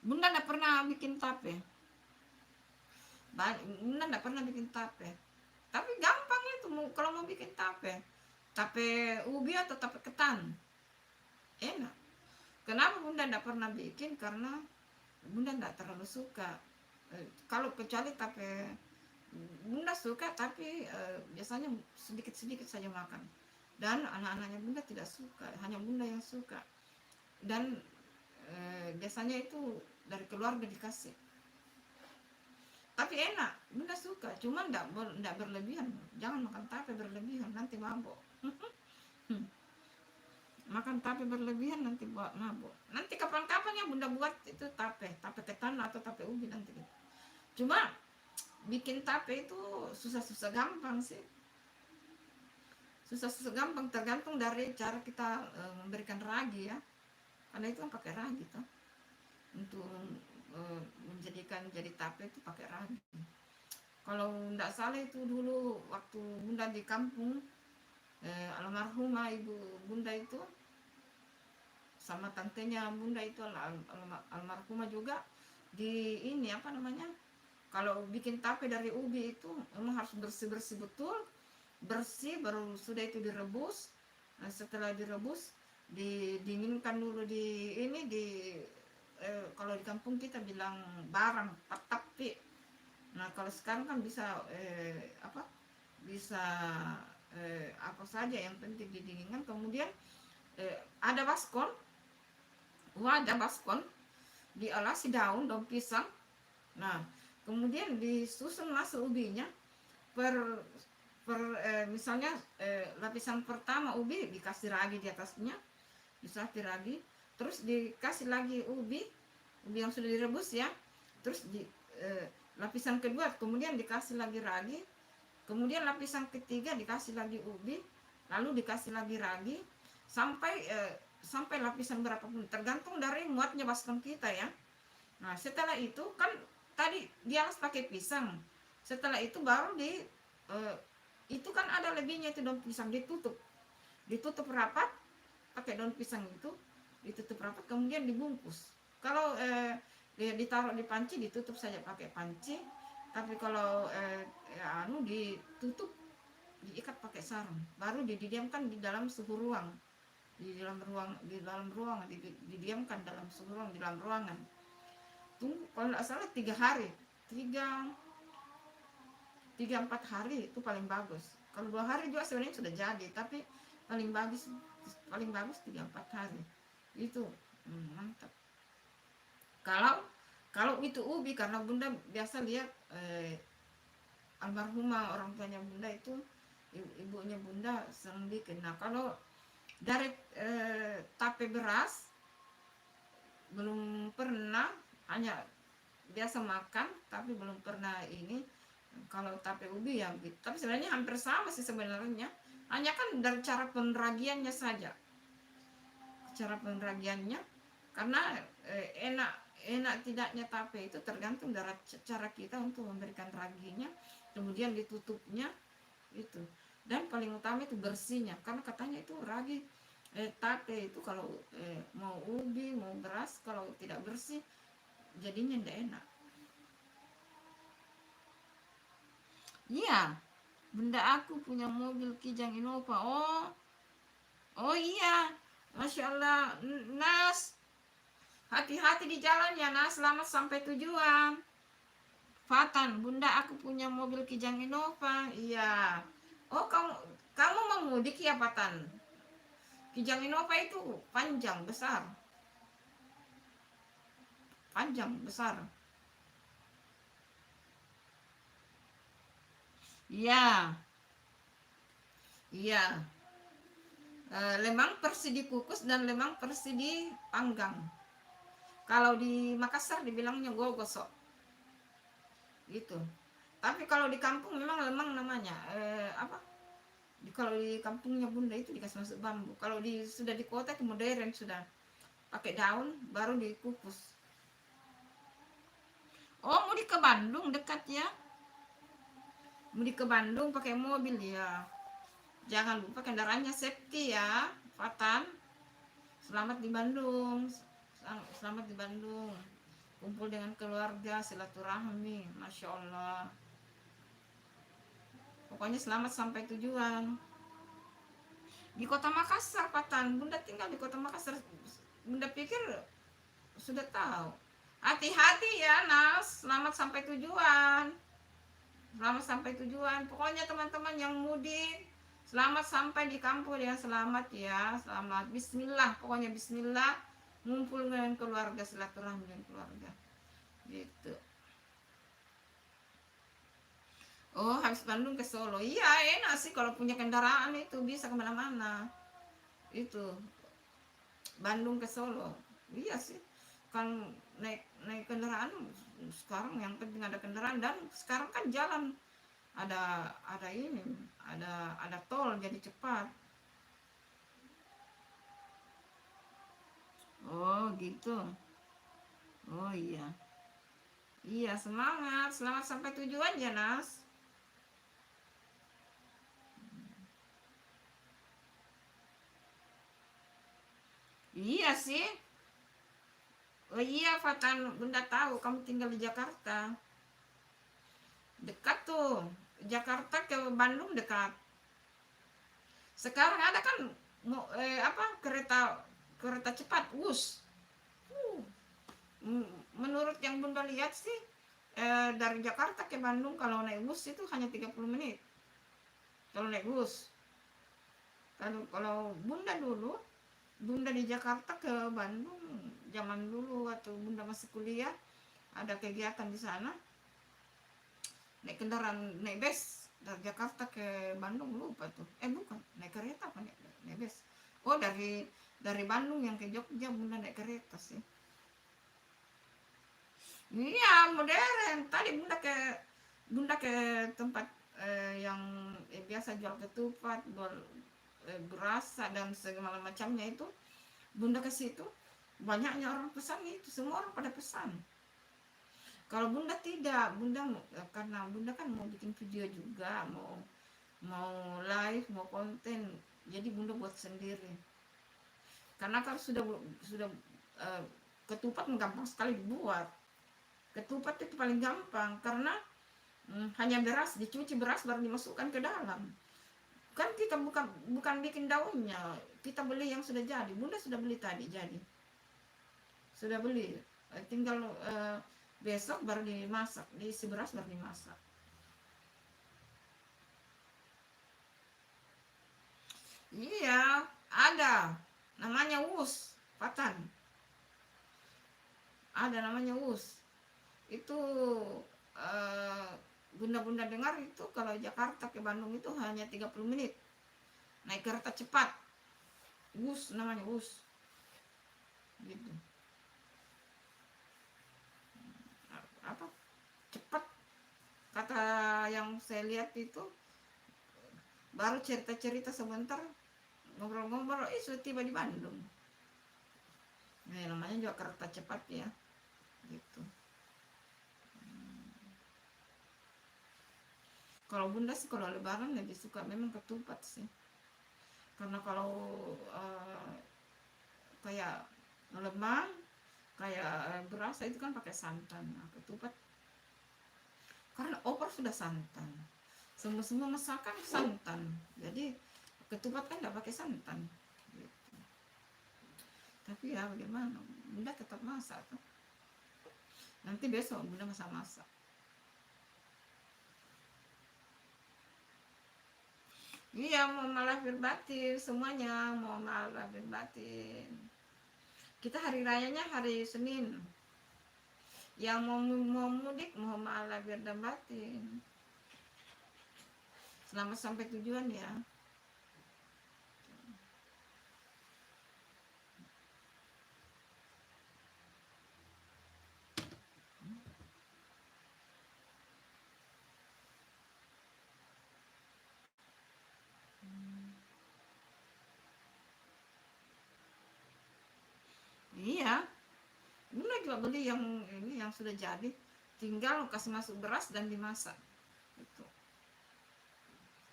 Bunda tidak pernah bikin tape. Bunda tidak pernah bikin tape. Tapi gampang itu kalau mau bikin tape. Tape ubi atau tape ketan. Enak. Kenapa Bunda tidak pernah bikin? Karena Bunda tidak terlalu suka. Kalau kecuali tape Bunda suka, tapi biasanya sedikit-sedikit saja makan. Dan anak-anaknya Bunda tidak suka, hanya Bunda yang suka. Dan biasanya itu dari keluarga dikasih. Tapi enak, Bunda suka, cuma enggak berlebihan. Jangan makan tape berlebihan, nanti mabuk. Makan tape berlebihan nanti buat mabuk. Nanti kapan-kapan ya Bunda buat itu tape ketan atau tape ubi nanti. Cuma bikin tape itu susah-susah gampang sih. Susah-susah gampang, tergantung dari cara kita memberikan ragi ya. Karena itu kan pakai ragi tuh. Untuk menjadikan jadi tape itu pakai ragi. Kalau enggak salah itu dulu waktu Bunda di kampung, almarhumah ibu Bunda itu sama tantenya Bunda itu almarhumah juga di ini apa namanya, kalau bikin tape dari ubi itu memang harus bersih-bersih betul, bersih baru sudah itu direbus. Nah, setelah direbus didinginkan dulu di ini kalau di kampung kita bilang barang tapi. Nah, kalau sekarang kan bisa bisa apa saja yang penting didinginkan. Kemudian ada wadah baskon dialasi daun pisang. Nah, kemudian disusun masuk ubinya misalnya lapisan pertama ubi dikasih ragi di atasnya, dikasih ragi, terus dikasih lagi ubi yang sudah direbus ya, terus lapisan kedua kemudian dikasih lagi ragi, kemudian lapisan ketiga dikasih lagi ubi, lalu dikasih lagi ragi sampai lapisan berapapun tergantung dari muatnya baskom kita ya. Nah, setelah itu kan tadi dialas pakai pisang, setelah itu baru itu kan ada lebihnya itu daun pisang, ditutup rapat pakai daun pisang itu, ditutup rapat kemudian dibungkus. Kalau ditaruh di panci ditutup saja pakai panci, tapi kalau ditutup diikat pakai sarung, baru didiamkan di dalam suhu ruang, di dalam ruangan didiamkan dalam suhu ruang di dalam ruangan. Tunggu kalau nggak salah 3 hari, 3-4 hari itu paling bagus. Kalau 2 hari juga sebenarnya sudah jadi, tapi paling bagus 3-4 hari itu mantap. Kalau itu ubi, karena Bunda biasa lihat almarhumah orang tuanya Bunda itu, ibunya Bunda sering bikin. Nah, kalau dari tape beras belum pernah, hanya biasa makan tapi belum pernah ini. Kalau tape ubi ya, tapi sebenarnya hampir sama sih sebenarnya, hanya kan dari cara penragiannya saja, karena enak tidaknya tape itu tergantung dari cara kita untuk memberikan raginya, kemudian ditutupnya itu, dan paling utama itu bersihnya, karena katanya itu ragi tape itu kalau mau ubi mau beras kalau tidak bersih jadinya tidak enak. Iya, Bunda aku punya mobil Kijang Innova. Oh, oh iya. Masya Allah, Nas. Hati-hati di jalan ya, Nas. Selamat sampai tujuan. Fatan, Bunda aku punya mobil Kijang Innova. Iya. Oh, kamu mau mudik ya, Fatan? Kijang Innova itu panjang, besar. Panjang, besar. Iya, iya. Lemang persidi kukus dan lemang persidi panggang. Kalau di Makassar dibilangnya gogosok. Gitu. Tapi kalau di kampung memang lemang namanya. Apa? Kalau di kampungnya Bunda itu dikasih masuk bambu. Kalau sudah di kota itu modern sudah pakai daun baru dikukus. Oh, mau ke Bandung dekat ya? Mau ke Bandung pakai mobil ya. Jangan lupa kendaraannya safety ya, Fatan. Selamat di Bandung. Selamat di Bandung. Kumpul dengan keluarga, silaturahmi. Masya Allah. Pokoknya selamat sampai tujuan. Di kota Makassar, Patan. Bunda tinggal di kota Makassar. Bunda pikir sudah tahu. Hati-hati ya, Nas. Selamat sampai tujuan. Selamat sampai tujuan. Pokoknya teman-teman yang mudik, selamat sampai di kampung ya. Selamat ya. Selamat. Bismillah. Pokoknya bismillah. Ngumpul dengan keluarga, silaturahmi dengan keluarga. Gitu. Oh, habis Bandung ke Solo. Iya, enak sih kalau punya kendaraan itu bisa kemana-mana. Itu Bandung ke Solo. Iya sih. Kan naik kendaraan sekarang yang penting ada kendaraan, dan sekarang kan jalan ada ini, ada tol jadi cepat. Oh, gitu. Oh iya. Iya, semangat. Selamat sampai tujuan ya, Nas. Iya sih. Oh iya, Fatan, Bunda tahu kamu tinggal di Jakarta. Dekat tuh. Jakarta ke Bandung dekat. Sekarang ada kan apa kereta kereta cepat Wus. Uh, Menurut yang Bunda lihat sih, dari Jakarta ke Bandung kalau naik bus itu hanya 30 menit. Kalau naik bus. Kalau Bunda di Jakarta ke Bandung zaman dulu waktu Bunda masih kuliah, ada kegiatan di sana, naik kendaraan, naik bus dari Jakarta ke Bandung, lupa tuh. Bukan, naik kereta apa naik bus. Oh, dari Bandung yang ke Jogja Bunda naik kereta sih. Iya, modern. Tadi Bunda ke tempat yang biasa jual ketupat, jual berasa dan segala macamnya itu. Bunda ke situ, banyaknya orang pesan itu, semua orang pada pesan. Kalau Bunda tidak, karena Bunda kan mau bikin video juga, mau live, mau konten, jadi Bunda buat sendiri. Karena kalau sudah ketupat gampang sekali dibuat. Ketupat itu paling gampang karena hanya beras, dicuci beras baru dimasukkan ke dalam. Kan kita bukan bikin daunnya, kita beli yang sudah jadi. Bunda sudah beli tadi jadi. Sudah beli. Tinggal besok baru dimasak, diisi beras baru dimasak. Iya, ada. Namanya Wus, Patan. Ada namanya Wus. Itu Bunda dengar itu kalau Jakarta ke Bandung itu hanya 30 menit. Naik kereta cepat. Wus namanya Wus. Gitu. Apa? Cepat. Kata yang saya lihat itu baru cerita-cerita sebentar, ngobrol-ngobrol, sudah tiba di Bandung. Nah, namanya juga kereta cepat ya. Gitu. Kalau Bunda sih kalau lebaran lebih suka memang ketupat sih. Karena kalau kayak lemang, kayak berasa itu kan pakai santan. Nah, ketupat karena opor sudah santan. semua masakan santan, jadi ketupat kan nggak pakai santan gitu. Tapi ya bagaimana, bunda tetap masak tuh. Nanti besok bunda masak. Iya, mau malafir batin semuanya, mau malafir batin. Kita hari rayanya hari Senin. Yang mau mudik mau malafir dan batin. Selamat sampai tujuan ya. Iya, bunda juga beli yang ini yang sudah jadi, tinggal kasih masuk beras dan dimasak. Itu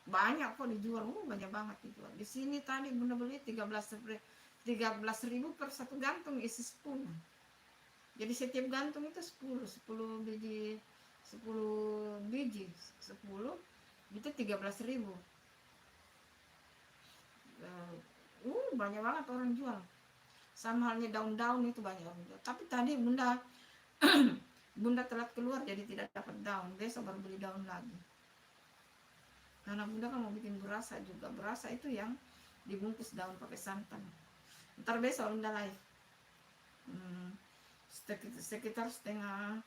banyak kok dijual, banyak banget dijual. Di sini tadi bunda beli 13.000 per satu gantung isi 10. Jadi setiap gantung itu 10 biji, 10 biji, 10 itu 13.000. Banyak banget orang jual. Sama halnya daun-daun itu banyak orang jual. Tapi tadi bunda bunda telat keluar jadi tidak dapat daun. Besok baru beli daun lagi. Karena bunda kan mau bikin burasa juga. Burasa itu yang dibungkus daun pakai santan. Ntar besok bunda live. Sekitar setengah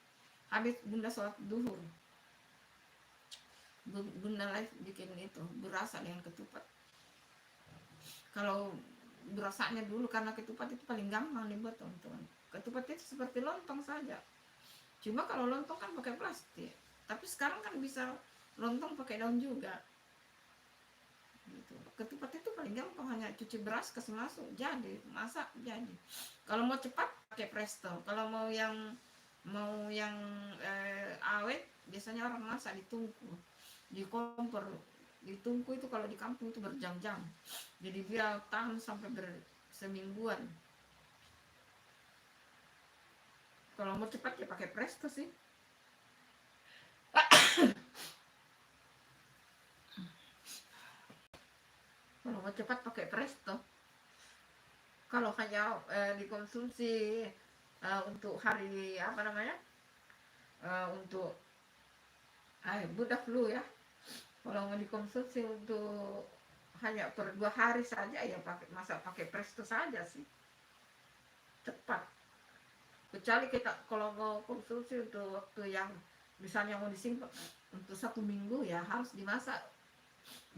habis bunda sholat duhur. Bunda live bikin itu burasa dengan ketupat. Kalau burasanya dulu, karena ketupat itu paling gampang dibuat teman-teman. Ketupat itu seperti lontong saja. Cuma kalau lontong kan pakai plastik. Tapi sekarang kan bisa lontong pakai daun juga. Gitu. Ketupat itu paling gampang, hanya cuci beras kasih masuk jadi, masak jadi. Kalau mau cepat pakai presto. Kalau mau yang awet biasanya orang masak ditungku di kompor. Ditungku itu kalau di kampung itu berjam-jam, jadi dia tahan sampai semingguan. Kalau mau cepat ya pakai presto sih. Kalau mau cepat pakai presto. Kalau hanya dikonsumsi untuk hari apa namanya, untuk Buddha flu ya, kalau mau dikonsumsi untuk hanya per 2 hari saja ya pakai presto saja sih, cepat. Kecuali kita kalau mau konsumsi untuk waktu yang misalnya mau disimpan untuk 1 minggu ya harus dimasak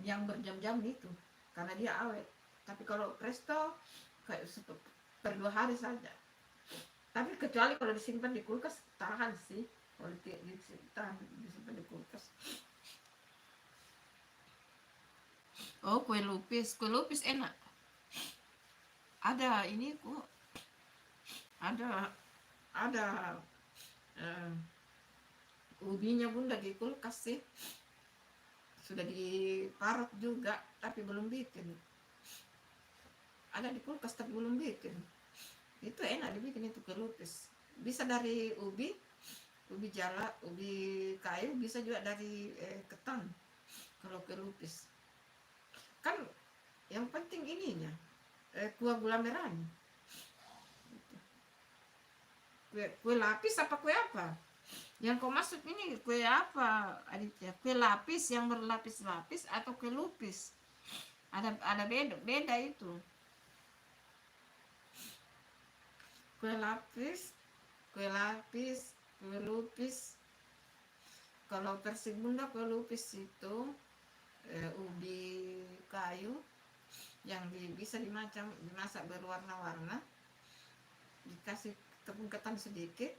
yang berjam-jam itu karena dia awet. Tapi kalau presto kayak per 2 hari saja. Tapi kecuali kalau disimpan di kulkas tahan sih, kalau disimpan di kulkas. Oh, kue lupis enak. Ada ini kok, ada ubinya bunda di kulkas sih, sudah diparut juga tapi belum bikin. Ada di kulkas tapi belum bikin. Itu enak dibikin itu kue lupis. Bisa dari ubi jala, ubi kayu, bisa juga dari ketan. Kalau kue lupis kan yang penting ininya kuah gula merahnya. Kue lapis apa kue apa yang kau maksud ini? Kue apa Aditya? Kue lapis yang berlapis-lapis atau kue lupis? Ada beda itu. Kue lapis, kue lupis. Kalau versi bunda kue lupis itu ubi kayu yang bisa dimasak berwarna-warna, dikasih tepung ketan sedikit,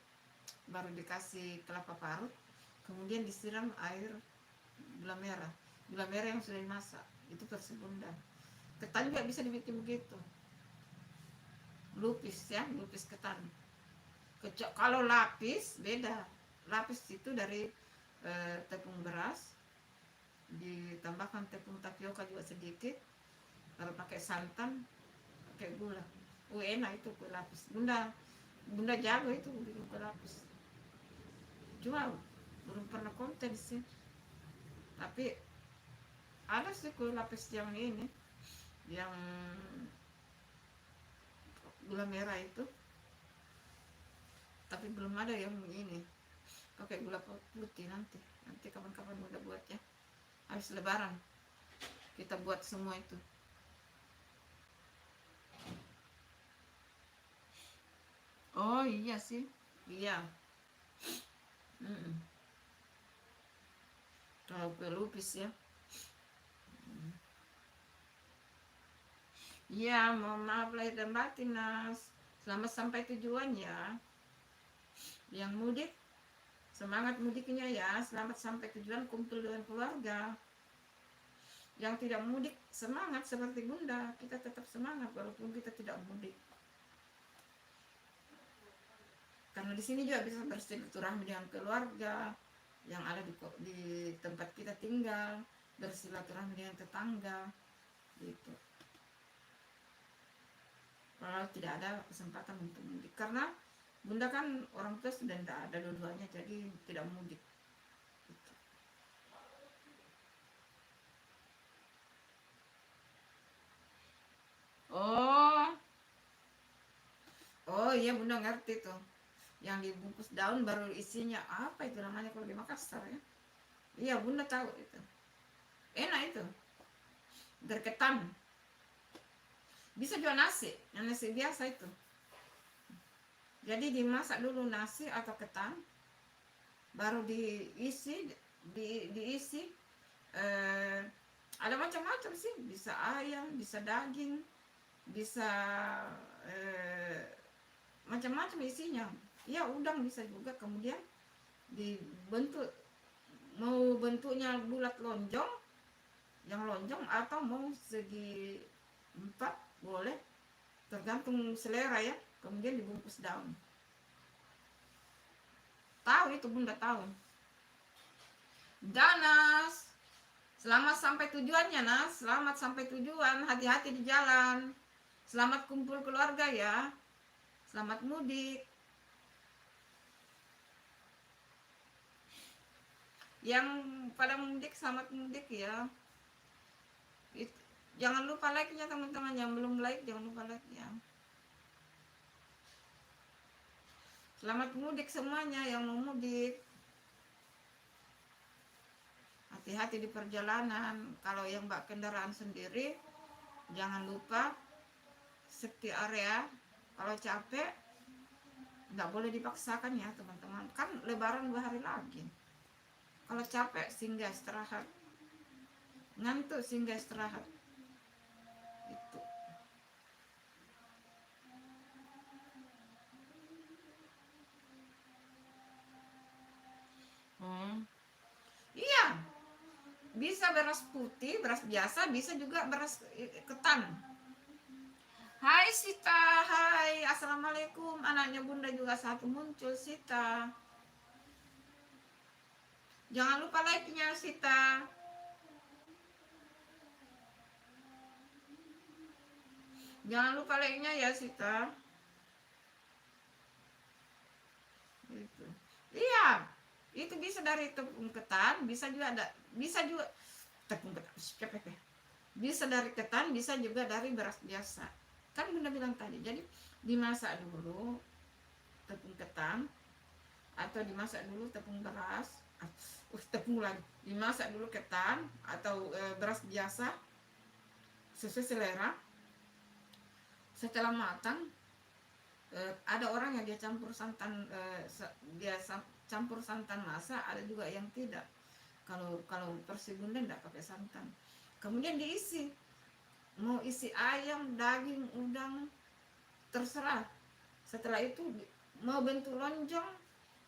baru dikasih kelapa parut, kemudian disiram air gula merah yang sudah dimasak. Itu versi bunda. Ketan juga bisa dibikin begitu, lupis ya, lupis ketan. Kalau lapis beda. Lapis itu dari tepung beras, ditambahkan tepung tapioka juga sedikit, lalu pakai santan, pakai gula. Enak itu kue lapis. Bunda jago itu bikin kue lapis. Cuma belum pernah konten sih. Tapi Ada sih kue lapis yang ini, yang gula merah itu, tapi belum ada yang ini pakai gula putih. Nanti kapan-kapan udah buat ya, habis lebaran kita buat semua itu. Oh iya sih, iya. Mm-mm. Kalau pelupis ya. Iya, mohon maaf lahir dan batin, Nas. Selamat sampai tujuan ya. Yang mudik, semangat mudiknya ya. Selamat sampai tujuan, kumpul dengan keluarga. Yang tidak mudik, semangat seperti Bunda. Kita tetap semangat walaupun kita tidak mudik. Karena di sini juga bisa bersilaturahmi dengan keluarga yang ada di tempat kita tinggal, bersilaturahmi dengan tetangga, gitu. Kalau tidak ada kesempatan untuk mudik, karena Bunda kan orang tua sudah tidak ada dua-duanya, jadi tidak mudik. Gitu. Oh, oh iya Bunda ngerti tuh. Yang dibungkus daun baru isinya apa itu namanya kalau di Makassar ya? Iya Bunda tahu itu. Enak itu. Berketan. Bisa juga nasi, yang nasi biasa itu. Jadi dimasak dulu nasi atau ketan, baru diisi eh, ada macam-macam sih, bisa ayam, bisa daging, bisa eh, macam-macam isinya. Ya udang bisa juga, kemudian dibentuk, mau bentuknya bulat lonjong, yang lonjong atau mau segi empat boleh, tergantung selera ya. Kemudian dibungkus daun. Tahu itu Bunda tahu. Danas, selamat sampai tujuannya Nas. Selamat sampai tujuan, hati-hati di jalan. Selamat kumpul keluarga ya. Selamat mudik. Yang pada mudik, selamat mudik ya. Jangan lupa like-nya teman-teman. Yang belum like jangan lupa like ya. Selamat mudik semuanya yang mau mudik. Hati-hati di perjalanan. Kalau yang bak kendaraan sendiri, jangan lupa safety area. Kalau capek, nggak boleh dipaksakan ya teman-teman. Kan lebaran 2 hari lagi. Kalau capek, singgah istirahat. Ngantuk, singgah istirahat. Itu. Iya, bisa beras putih, beras biasa, bisa juga beras ketan. Hai Sita, hai, assalamualaikum. Anaknya Bunda juga satu muncul, Sita. Jangan lupa like-nya, Sita. Jangan lupa like-nya ya, Sita. Gitu. Iya, itu bisa dari tepung ketan, bisa juga tepung ketan. Bisa dari ketan, bisa juga dari beras biasa. Kan Bunda bilang tadi, jadi dimasak dulu tepung ketan atau dimasak dulu tepung beras, tepung lagi, dimasak dulu ketan atau beras biasa sesuai selera. Setelah matang, ada orang yang dia campur santan, campur santan masak, ada juga yang tidak. Kalau versi Bunda enggak pakai santan. Kemudian diisi, mau isi ayam, daging, udang, terserah. Setelah itu mau bentuk lonjong,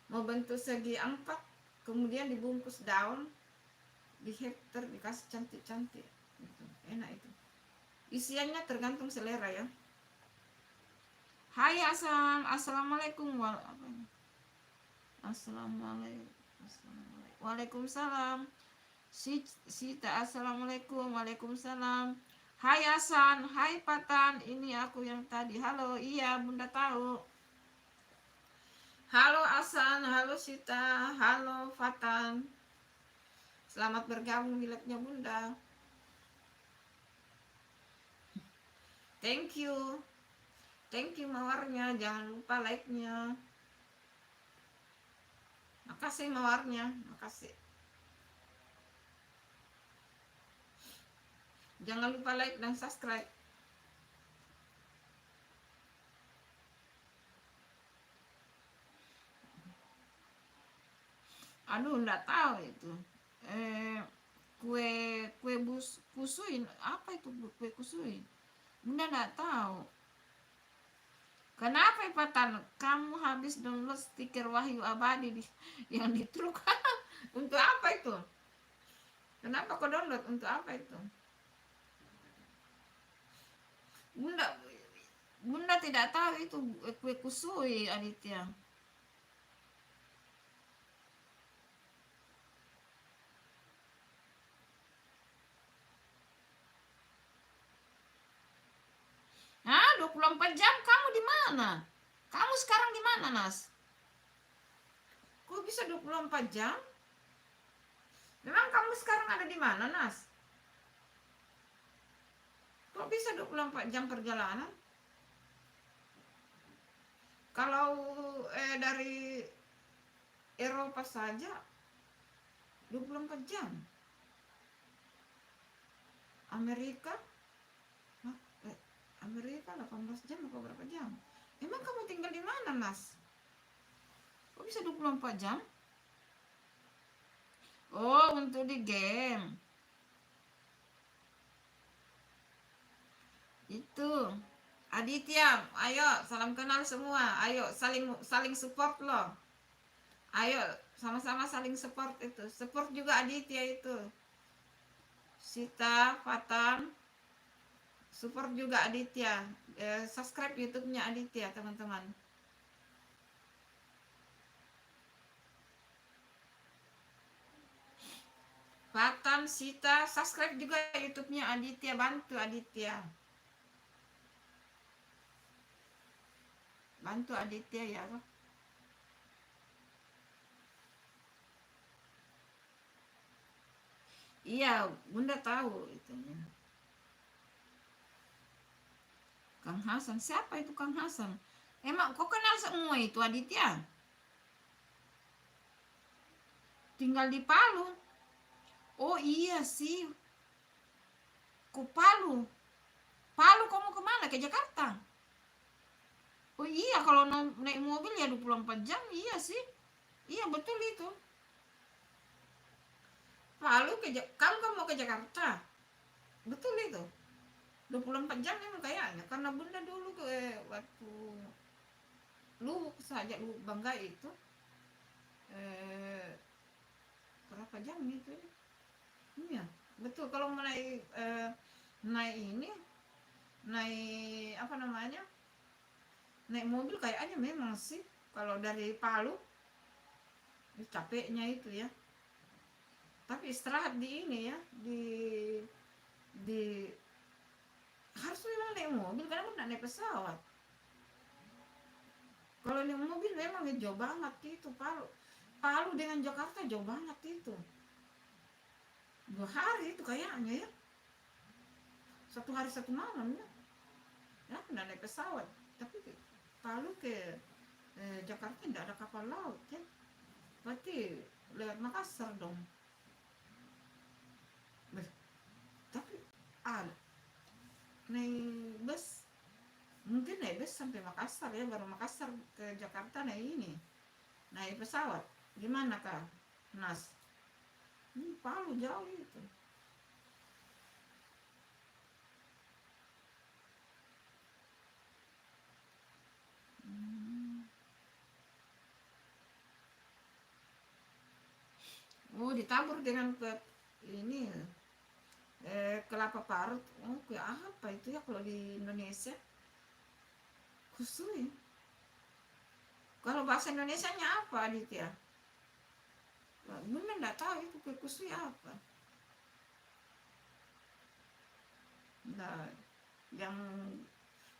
mau bentuk segi empat, kemudian dibungkus daun, dihektar, dikasih cantik-cantik. Gitu. Enak itu. Isiannya tergantung selera ya. Hai assalamualaikum. Assalamualaikum. Waalaikumsalam. Sita, assalamualaikum. Waalaikumsalam. Hai Hasan, hai Patan, ini aku yang tadi. Halo, iya Bunda tahu. Halo Hasan, halo Sita, halo Patan. Selamat bergabung di live-nya Bunda. Thank you. Thank you mawarnya. Jangan lupa like-nya. Makasih mawarnya. Makasih. Jangan lupa like dan subscribe. Aduh, enggak tahu itu. Kue kue kusuin apa itu kue kusuin? Bunda enggak tahu. Kenapa Patan? Kamu habis download stiker Wahyu Abadi yang di truk? Untuk apa itu? Kenapa kau download? Untuk apa itu? Bunda Bunda tidak tahu itu kue kusui, Aditya. Hah, 24 jam kamu di mana? Kamu sekarang di mana, Nas? Kok bisa 24 jam? Memang kamu sekarang ada di mana, Nas? Kok bisa 24 jam perjalanan? Kalau dari Eropa saja 24 jam. Amerika? Amerika 18 jam atau berapa jam? Emang kamu tinggal di mana, Nas? Kok bisa 24 jam? Oh, untuk di game. Itu. Aditya, ayo salam kenal semua. Ayo saling support loh. Ayo sama-sama saling support itu. Support juga Aditya itu. Sita, Fatan, support juga Aditya. Subscribe YouTube-nya Aditya, teman-teman. Fatan, Sita, subscribe juga YouTube-nya Aditya, bantu Aditya. Bantu Aditya ya. Iya, Bunda tahu itu. Kang Hasan, siapa itu Kang Hasan? Emang kok kenal semua itu Aditya? Tinggal di Palu. Oh iya sih. Ke Palu. Palu kamu kemana? Ke Jakarta? Oh iya, kalau naik mobil ya 24 jam, iya sih. Iya betul itu. Palu kamu mau ke Jakarta? Betul itu. 24 jam memang kayaknya. Karena Bunda dulu waktu lu saja lu bangga itu berapa jam itu ya? Iya, betul. Kalau naik naik apa namanya? Naik mobil kayaknya memang sih kalau dari Palu capeknya itu ya. Tapi istirahat di ini ya, di harus memang naik mobil karena aku naik pesawat. Kalau naik mobil memang jauh banget itu Palu dengan Jakarta jauh banget itu. 2 hari itu kayaknya ya. 1 hari 1 malam ya. Ya aku naik pesawat. Tapi Palu ke Jakarta tidak ada kapal laut ya. Berarti lewat Makassar dong. Tapi naik bus mungkin naik bus sampai Makassar ya, baru Makassar ke Jakarta naik pesawat gimana Kak Nas? Palu jauh itu. Oh ditabur dengan ini kelapa parut. Oh kayak apa itu ya kalau di Indonesia? Kusui. Kalau bahasa Indonesianya apa Aditya? Bunda nggak tahu itu kue kusui apa. Nah, yang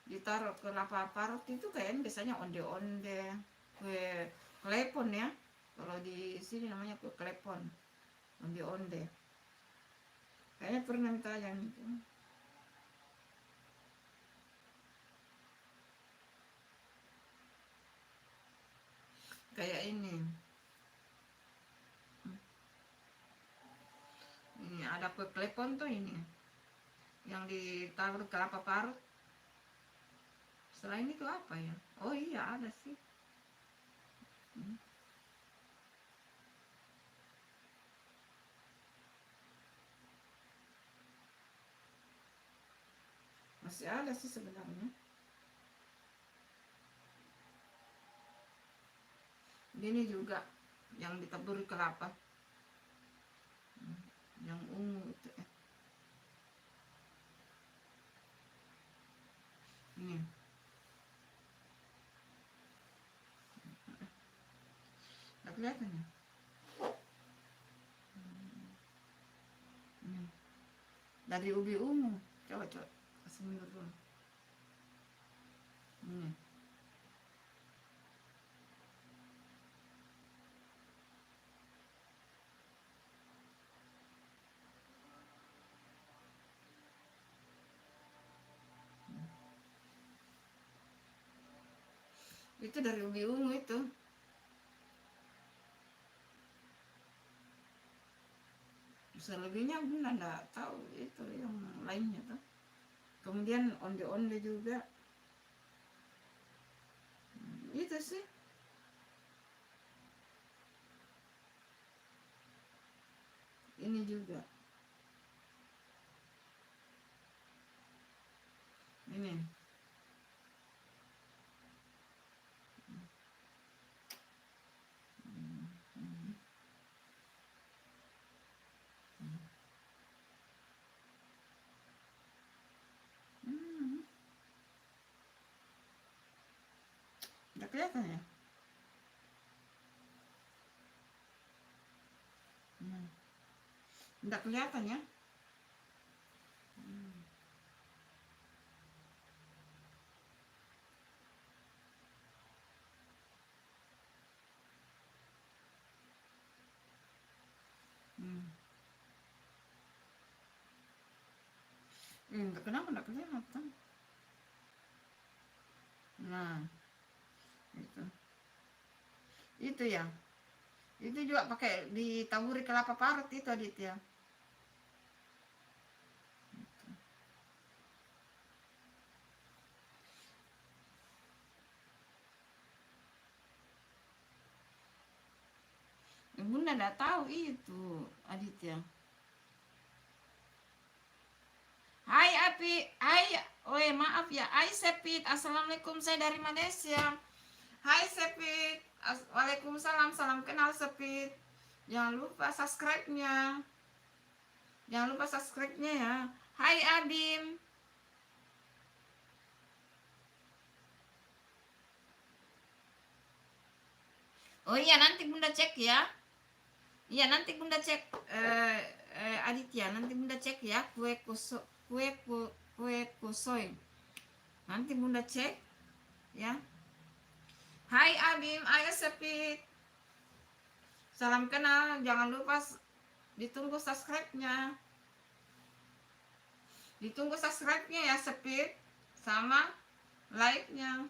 ditaruh kelapa parut itu kayaknya biasanya onde-onde, kue klepon ya. Kalau di sini namanya kue klepon, onde-onde. Kayaknya pernah minta yang itu. kayak ini ada kue klepon tuh ini yang ditaruh kelapa parut. Selain itu apa ya? Oh iya ada sih. Masih ada sih sebenarnya. Ini juga yang ditaburi kelapa. Yang ungu itu ya. Ini. Nggak kelihatan ya? Ini. Dari ubi ungu. Coba kasih mundur dulu. Ini. Itu dari ubi ungu itu. Selebihnya Bunda enggak tahu itu yang lainnya tuh. Kemudian onde-onde juga. Itu sih. Ini juga. Ini. Nggak kelihatan ya? Nggak kelihatan ya? Kenapa nggak kelihatan? Nah, itu ya. Itu juga pakai ditaburi kelapa parut itu Aditya. Bunda nggak tahu itu Aditya. Hai Api, hai, maaf ya, hai Sepit, assalamualaikum, saya dari Malaysia. Hai Sepit, waalaikumsalam, salam kenal Sepit. Jangan lupa subscribe-nya, ya. Hai Adim. Oh iya nanti Bunda cek ya. Iya nanti Bunda cek Aditya, nanti Bunda cek ya kue kusoi. Nanti Bunda cek ya. Hai Adim, ayo Sepit. Salam kenal, jangan lupa ditunggu subscribe-nya. Ditunggu subscribe-nya ya Sepit sama like-nya.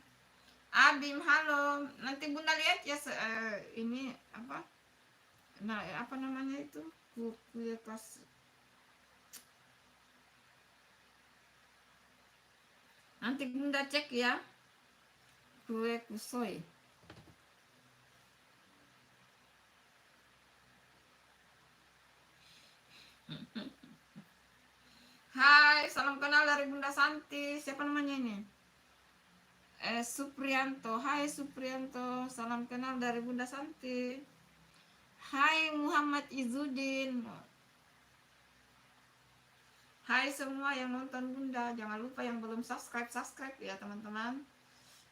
Adim, halo. Nanti Bunda lihat ya ini apa? Nah, apa namanya itu? Kue kelas. Nanti Bunda cek ya. Kue kusoi. Hai, salam kenal dari Bunda Santi. Siapa namanya ini? Suprianto. Hai Suprianto, salam kenal dari Bunda Santi. Hai Muhammad Izudin. Hai semua yang nonton Bunda, jangan lupa yang belum subscribe ya teman-teman.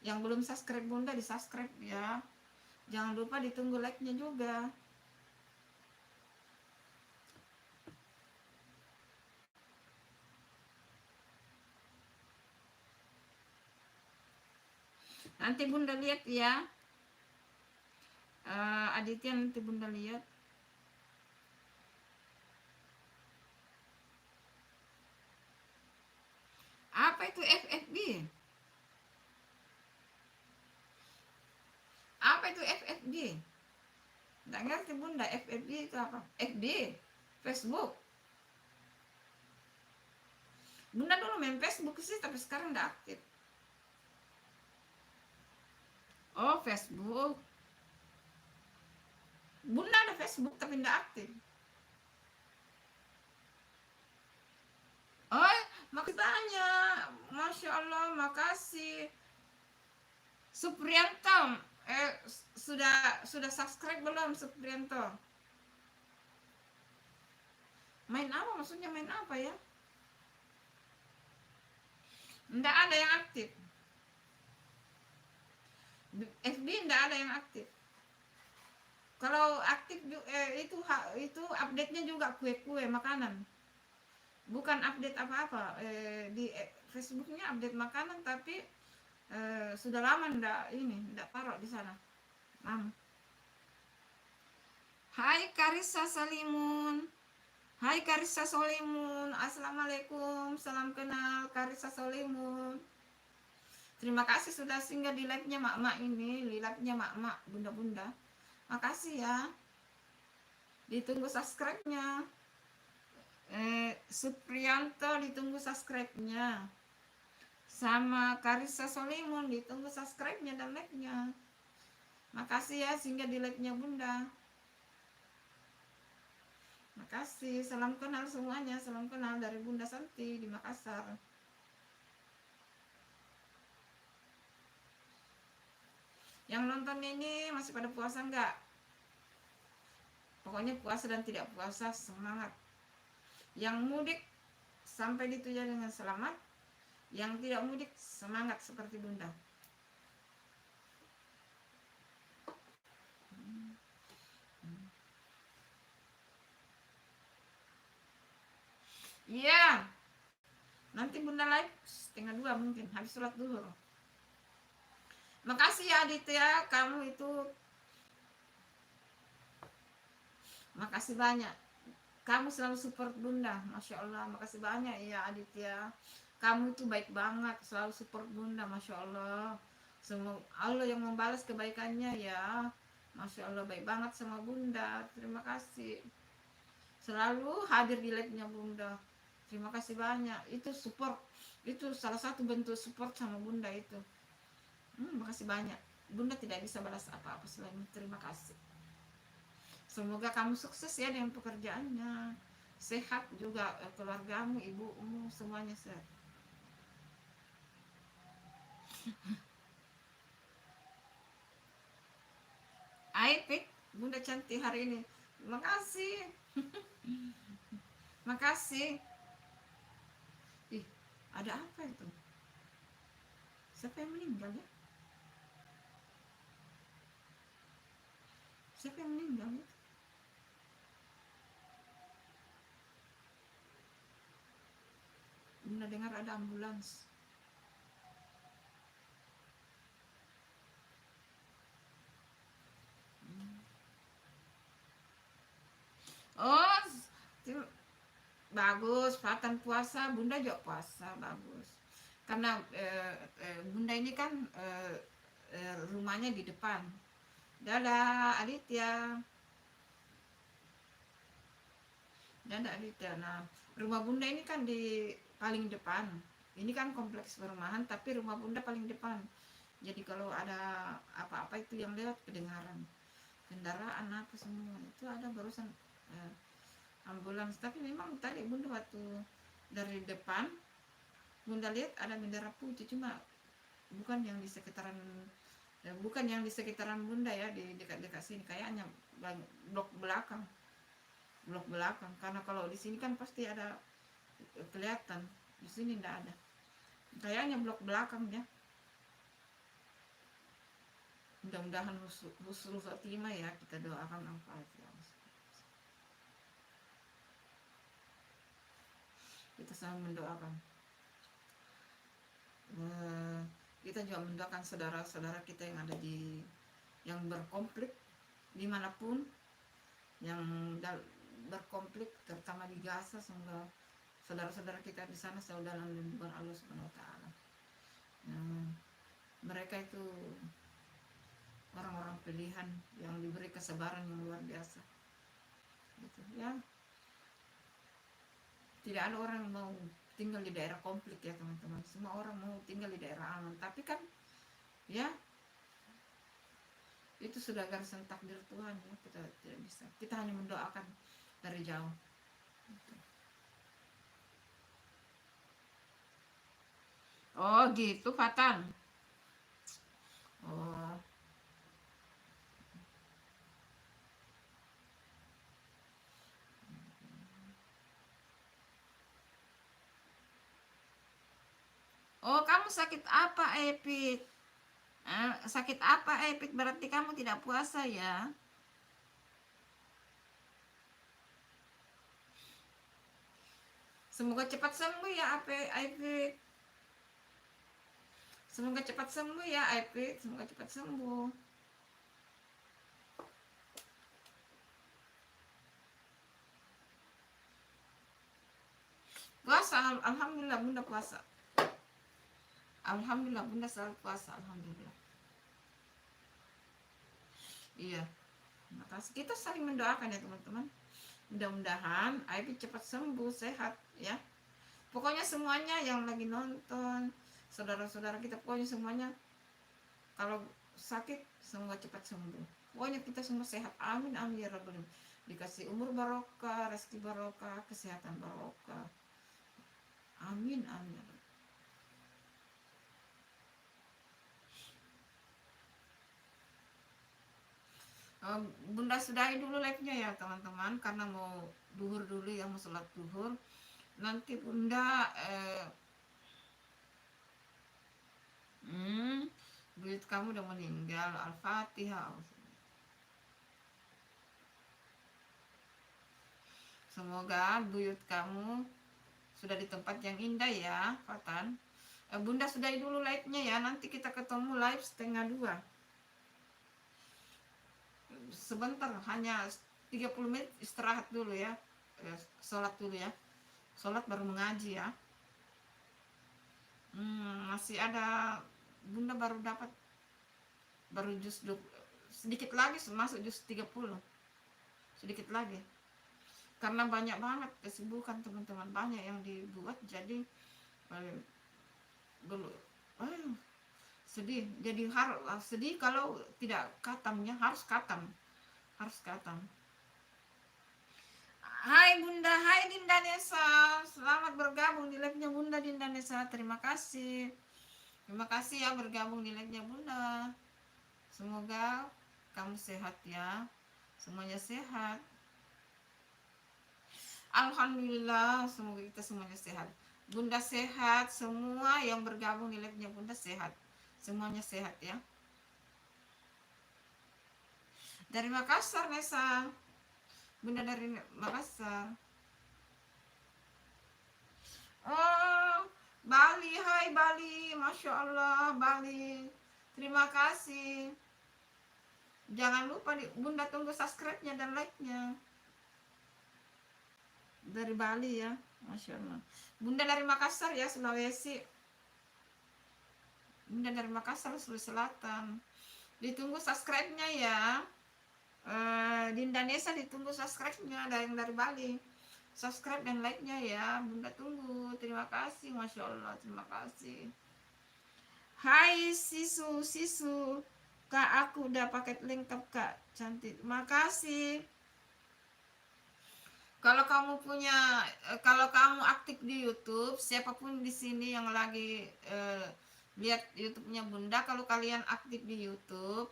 Yang belum subscribe Bunda di subscribe ya. Jangan lupa ditunggu like-nya juga. Nanti Bunda lihat ya. Aditya nanti Bunda lihat. Apa itu FFB? Apa Apa itu FFB? Nggak ngerti Bunda, FFB itu apa? FB, Facebook. Bunda dulu main Facebook sih, tapi sekarang nggak aktif. Oh, Facebook. Bunda ada Facebook tapi nggak aktif. Oh, makasih banyak. Masya Allah, makasih. Suprianto, sudah subscribe belum Suprianto? Main apa maksudnya, main apa ya? Nggak ada yang aktif. FB nggak ada yang aktif. Kalau aktif itu update-nya juga kue-kue makanan. Bukan update apa-apa. Di Facebook-nya update makanan, tapi sudah lama ndak taruh di sana. Hai Karissa Salimun. Hai Karissa Solimun, assalamualaikum, salam kenal Karissa Solimun. Terima kasih sudah singgah di live-nya mak-mak ini, di live-nya mak-mak, bunda-bunda. Makasih ya. Ditunggu subscribe-nya. Suprianto ditunggu subscribe-nya. Sama Karissa Solimun ditunggu subscribe-nya dan like-nya. Makasih ya singgah di live-nya bunda. Makasih, salam kenal semuanya, salam kenal dari Bunda Santi di Makassar. Yang nonton ini masih pada puasa enggak? Pokoknya puasa dan tidak puasa semangat. Yang mudik sampai di tujuan dengan selamat. Yang tidak mudik semangat seperti Bunda. Iya. Nanti Bunda live 1:30 mungkin habis sholat duhur. Makasih ya Aditya, kamu itu makasih banyak. Kamu selalu support Bunda, Masya Allah. Makasih banyak ya Aditya. Kamu itu baik banget, selalu support Bunda, Masya Allah. Semua Allah yang membalas kebaikannya ya. Masya Allah, baik banget sama Bunda. Terima kasih. Selalu hadir di live-nya Bunda. Terima kasih banyak. Itu support. Itu salah satu bentuk support sama Bunda itu. Makasih banyak. Bunda tidak bisa balas apa-apa selain terima kasih. Semoga kamu sukses ya dengan pekerjaannya. Sehat juga keluargamu, ibumu, semuanya sehat. Aipik, Bunda cantik hari ini. Makasih. Makasih. Ih, ada apa itu? Siapa yang meninggal ya? Siapa yang meninggal ya? Bunda dengar ada ambulans. Oh, bagus. Fatan puasa, Bunda juga puasa, bagus. Karena Bunda ini kan rumahnya di depan. Dadah Aditya. Dadah Aditya. Nah, rumah Bunda ini kan di paling depan. Ini kan kompleks perumahan, tapi rumah Bunda paling depan. Jadi kalau ada apa-apa itu yang lewat kedengaran. Kendaraan apa semua itu ada barusan ambulans. Tapi memang tadi Bunda waktu dari depan Bunda lihat ada bendera putih, cuma bukan yang di sekitaran Bunda ya, di dekat-dekat sini, kayaknya blok belakang. Karena kalau di sini kan pasti ada kelihatan, di sini enggak ada, kayaknya blok belakang ya. Mudah-mudahan husnul khotimah ya, kita doakan Al-Fatihah. Kita sama mendoakan. Kita juga mendoakan saudara-saudara kita yang ada yang berkonflik dimanapun, yang berkonflik terutama di Gaza. Semoga saudara-saudara kita di sana selalu dalam lindungan Allah Subhanahu wa taala. Mereka itu orang-orang pilihan yang diberi kesabaran yang luar biasa gitu ya. Tidak ada orang yang mau tinggal di daerah konflik ya teman-teman, semua orang mau tinggal di daerah aman, tapi kan ya itu sudah garis takdir Tuhan ya, kita tidak bisa, kita hanya mendoakan dari jauh gitu. Oh gitu Fatan. Oh, oh kamu sakit apa Epik? Sakit apa Epik? Berarti kamu tidak puasa ya? Semoga cepat sembuh ya Epik. Semoga cepat sembuh ya Epik. Semoga cepat sembuh. Puasa, alhamdulillah Bunda puasa. Alhamdulillah Bunda selalu puasa, alhamdulillah. Iya. Makasih. Kita saling mendoakan ya teman-teman. Mudah-mudahan Ivy cepat sembuh, sehat ya. Pokoknya semuanya yang lagi nonton, saudara-saudara kita, pokoknya semuanya kalau sakit semoga cepat sembuh. Pokoknya kita semua sehat. Amin amin ya rabbal alamin. Dikasih umur barokah, rezeki barokah, kesehatan barokah. Amin amin ya rabbal. Bunda sudahi dulu live-nya ya teman-teman, karena mau duhur dulu ya, mau sholat duhur. Nanti Bunda duit kamu udah meninggal. Al-Fatihah. Semoga buyut kamu sudah di tempat yang indah ya Fatan. Bunda sudahi dulu live-nya ya, nanti kita ketemu live 1:30. Sebentar, hanya 30 menit istirahat dulu ya. Sholat dulu ya, sholat baru mengaji ya. Masih ada, Bunda baru dapat, baru jus sedikit lagi masuk jus 30, sedikit lagi, karena banyak banget kesibukan teman-teman, banyak yang dibuat, jadi dulu sedih, jadi harus sedih kalau tidak katamnya, harus katam, harus katam. Hai Bunda, hai Dinda Nesa, selamat bergabung di live-nya Bunda Dinda Nesa. Terima kasih ya bergabung di live-nya Bunda. Semoga kamu sehat ya, semuanya sehat. Alhamdulillah, semoga kita semuanya sehat. Bunda sehat, semua yang bergabung di live-nya Bunda sehat, semuanya sehat ya. Dari Makassar Nesa, Bunda dari Makassar. Oh, Bali, hai Bali, Masya Allah Bali, terima kasih. Jangan lupa Bunda tunggu subscribe-nya dan like-nya. Dari Bali ya, Masya Allah. Bunda dari Makassar ya, Sulawesi. Bunda dari Makassar, Sulawesi Selatan. Ditunggu subscribe-nya ya. Di Indonesia ditunggu subscribe-nya dari Bali. Subscribe dan like-nya ya, Bunda tunggu. Terima kasih, Masya Allah, terima kasih. Hai Sisu, Kak aku udah paket lengkap Kak, cantik. Makasih. Kalau kamu punya, kalau kamu aktif di YouTube, siapapun di sini yang lagi lihat YouTube-nya Bunda, kalau kalian aktif di YouTube,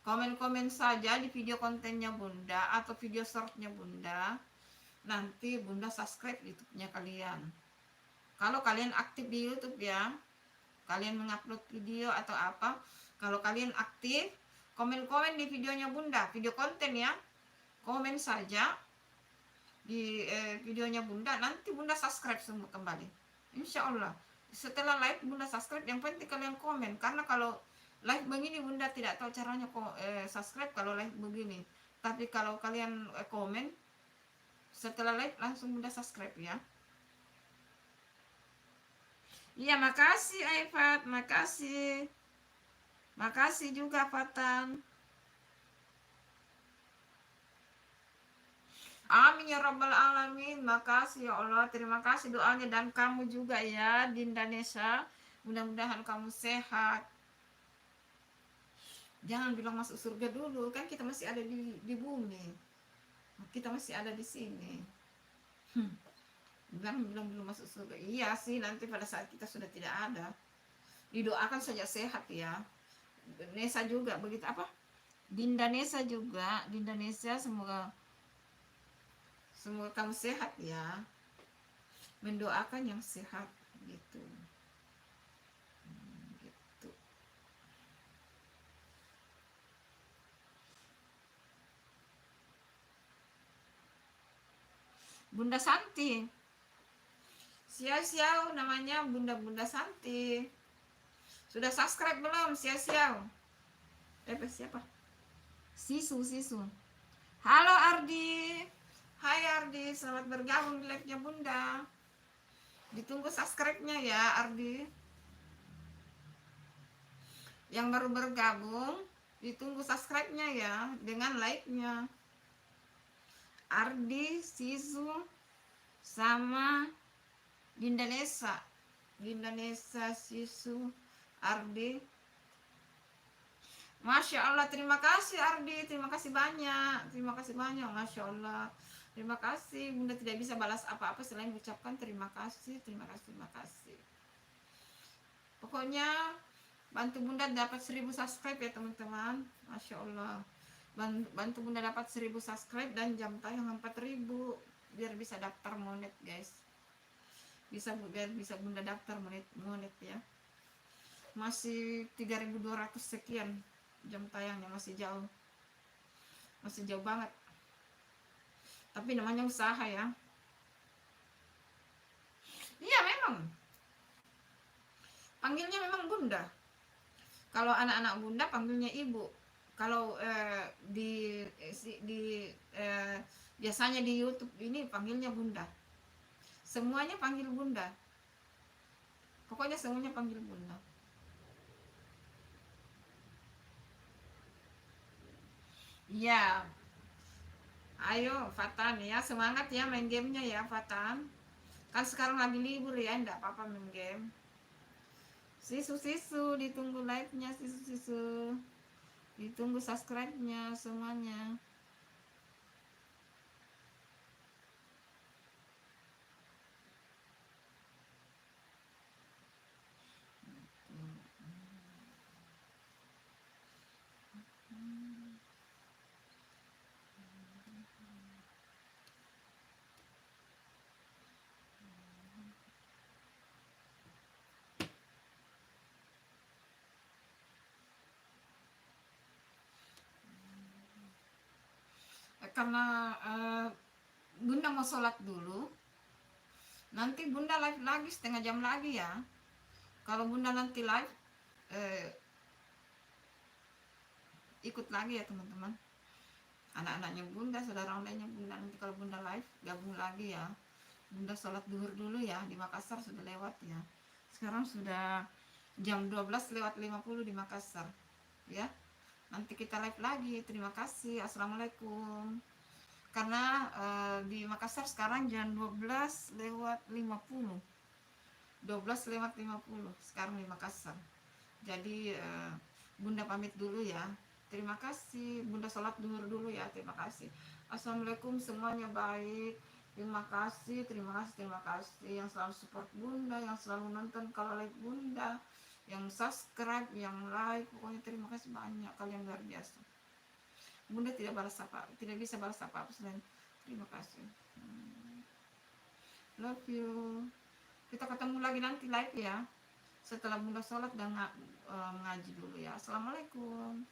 komen-komen saja di video kontennya Bunda atau video shortnya Bunda. Nanti Bunda subscribe YouTube-nya kalian. Kalau kalian aktif di YouTube ya, kalian mengupload video atau apa, kalau kalian aktif, komen-komen di videonya Bunda, video konten ya, komen saja di videonya Bunda, nanti Bunda subscribe semua kembali, Insya Allah. Setelah live Bunda subscribe, yang penting kalian komen, karena kalau live begini Bunda tidak tahu caranya subscribe kalau live begini, tapi kalau kalian komen setelah live langsung Bunda subscribe ya. Iya makasih Aifat, makasih. Makasih juga Fatan. Amin ya rabbal alamin. Makasih ya Allah. Terima kasih doanya dan kamu juga ya Dinda Nesa. Mudah-mudahan kamu sehat. Jangan bilang masuk surga dulu, kan kita masih ada di bumi. Kita masih ada di sini. Bilang belum masuk surga. Iya sih, nanti pada saat kita sudah tidak ada. Didoakan saja sehat ya. Nesa juga begitu apa? Dinda Nesa juga, Dinda Nesa semoga kamu sehat ya. Mendoakan yang sehat gitu. Gitu. Bunda Santi. Sia-sia namanya Bunda Santi. Sudah subscribe belum? Sia-sia. Siapa? Sisu. Halo Ardi. Hai Ardi, selamat bergabung di live-nya Bunda. Ditunggu subscribe-nya ya Ardi. Yang baru bergabung, ditunggu subscribe-nya ya dengan like-nya. Ardi, Sisu, sama Dinda Nesa. Dinda Nesa, Sisu, Ardi. Masya Allah, terima kasih Ardi, terima kasih banyak, Masya Allah. Terima kasih, Bunda tidak bisa balas apa-apa selain mengucapkan terima kasih. Pokoknya bantu Bunda dapat 1000 subscribe ya teman-teman. Masya Allah. Bantu Bunda dapat 1000 subscribe dan jam tayang 4000 biar bisa daftar monet guys. Biar bisa Bunda daftar monet ya. Masih 3200 sekian jam tayangnya, masih jauh banget, tapi namanya usaha ya. Iya memang panggilnya memang Bunda. Kalau anak-anak Bunda panggilnya ibu. Kalau biasanya di YouTube ini panggilnya Bunda. Semuanya panggil Bunda. Pokoknya semuanya panggil Bunda. Iya. Ayo Fatan ya, semangat ya main gamenya ya Fatan. Kan sekarang lagi libur ya, enggak apa-apa main game. Sisu ditunggu like-nya, sisu ditunggu subscribe-nya semuanya. Karena Bunda mau sholat dulu, nanti Bunda live lagi setengah jam lagi ya. Kalau Bunda nanti live ikut lagi ya teman-teman, anak-anaknya Bunda, saudara lainnya Bunda, nanti kalau Bunda live gabung lagi ya. Bunda sholat duhur dulu ya, di Makassar sudah lewat ya. Sekarang sudah jam 12:50 di Makassar ya. Nanti kita live lagi. Terima kasih. Assalamualaikum. Karena di Makassar sekarang jam 12:50. 12:50 sekarang di Makassar. Jadi Bunda pamit dulu ya. Terima kasih. Bunda sholat duhur dulu ya. Terima kasih. Assalamualaikum semuanya, baik. Terima kasih. Yang selalu support Bunda, yang selalu nonton kalau live Bunda, yang subscribe, yang like, pokoknya terima kasih banyak, kalian luar biasa. Bunda tidak bisa balas apa-apa selain terima kasih. Love you. Kita ketemu lagi nanti live ya, setelah Bunda sholat dan mengaji dulu ya. Assalamualaikum.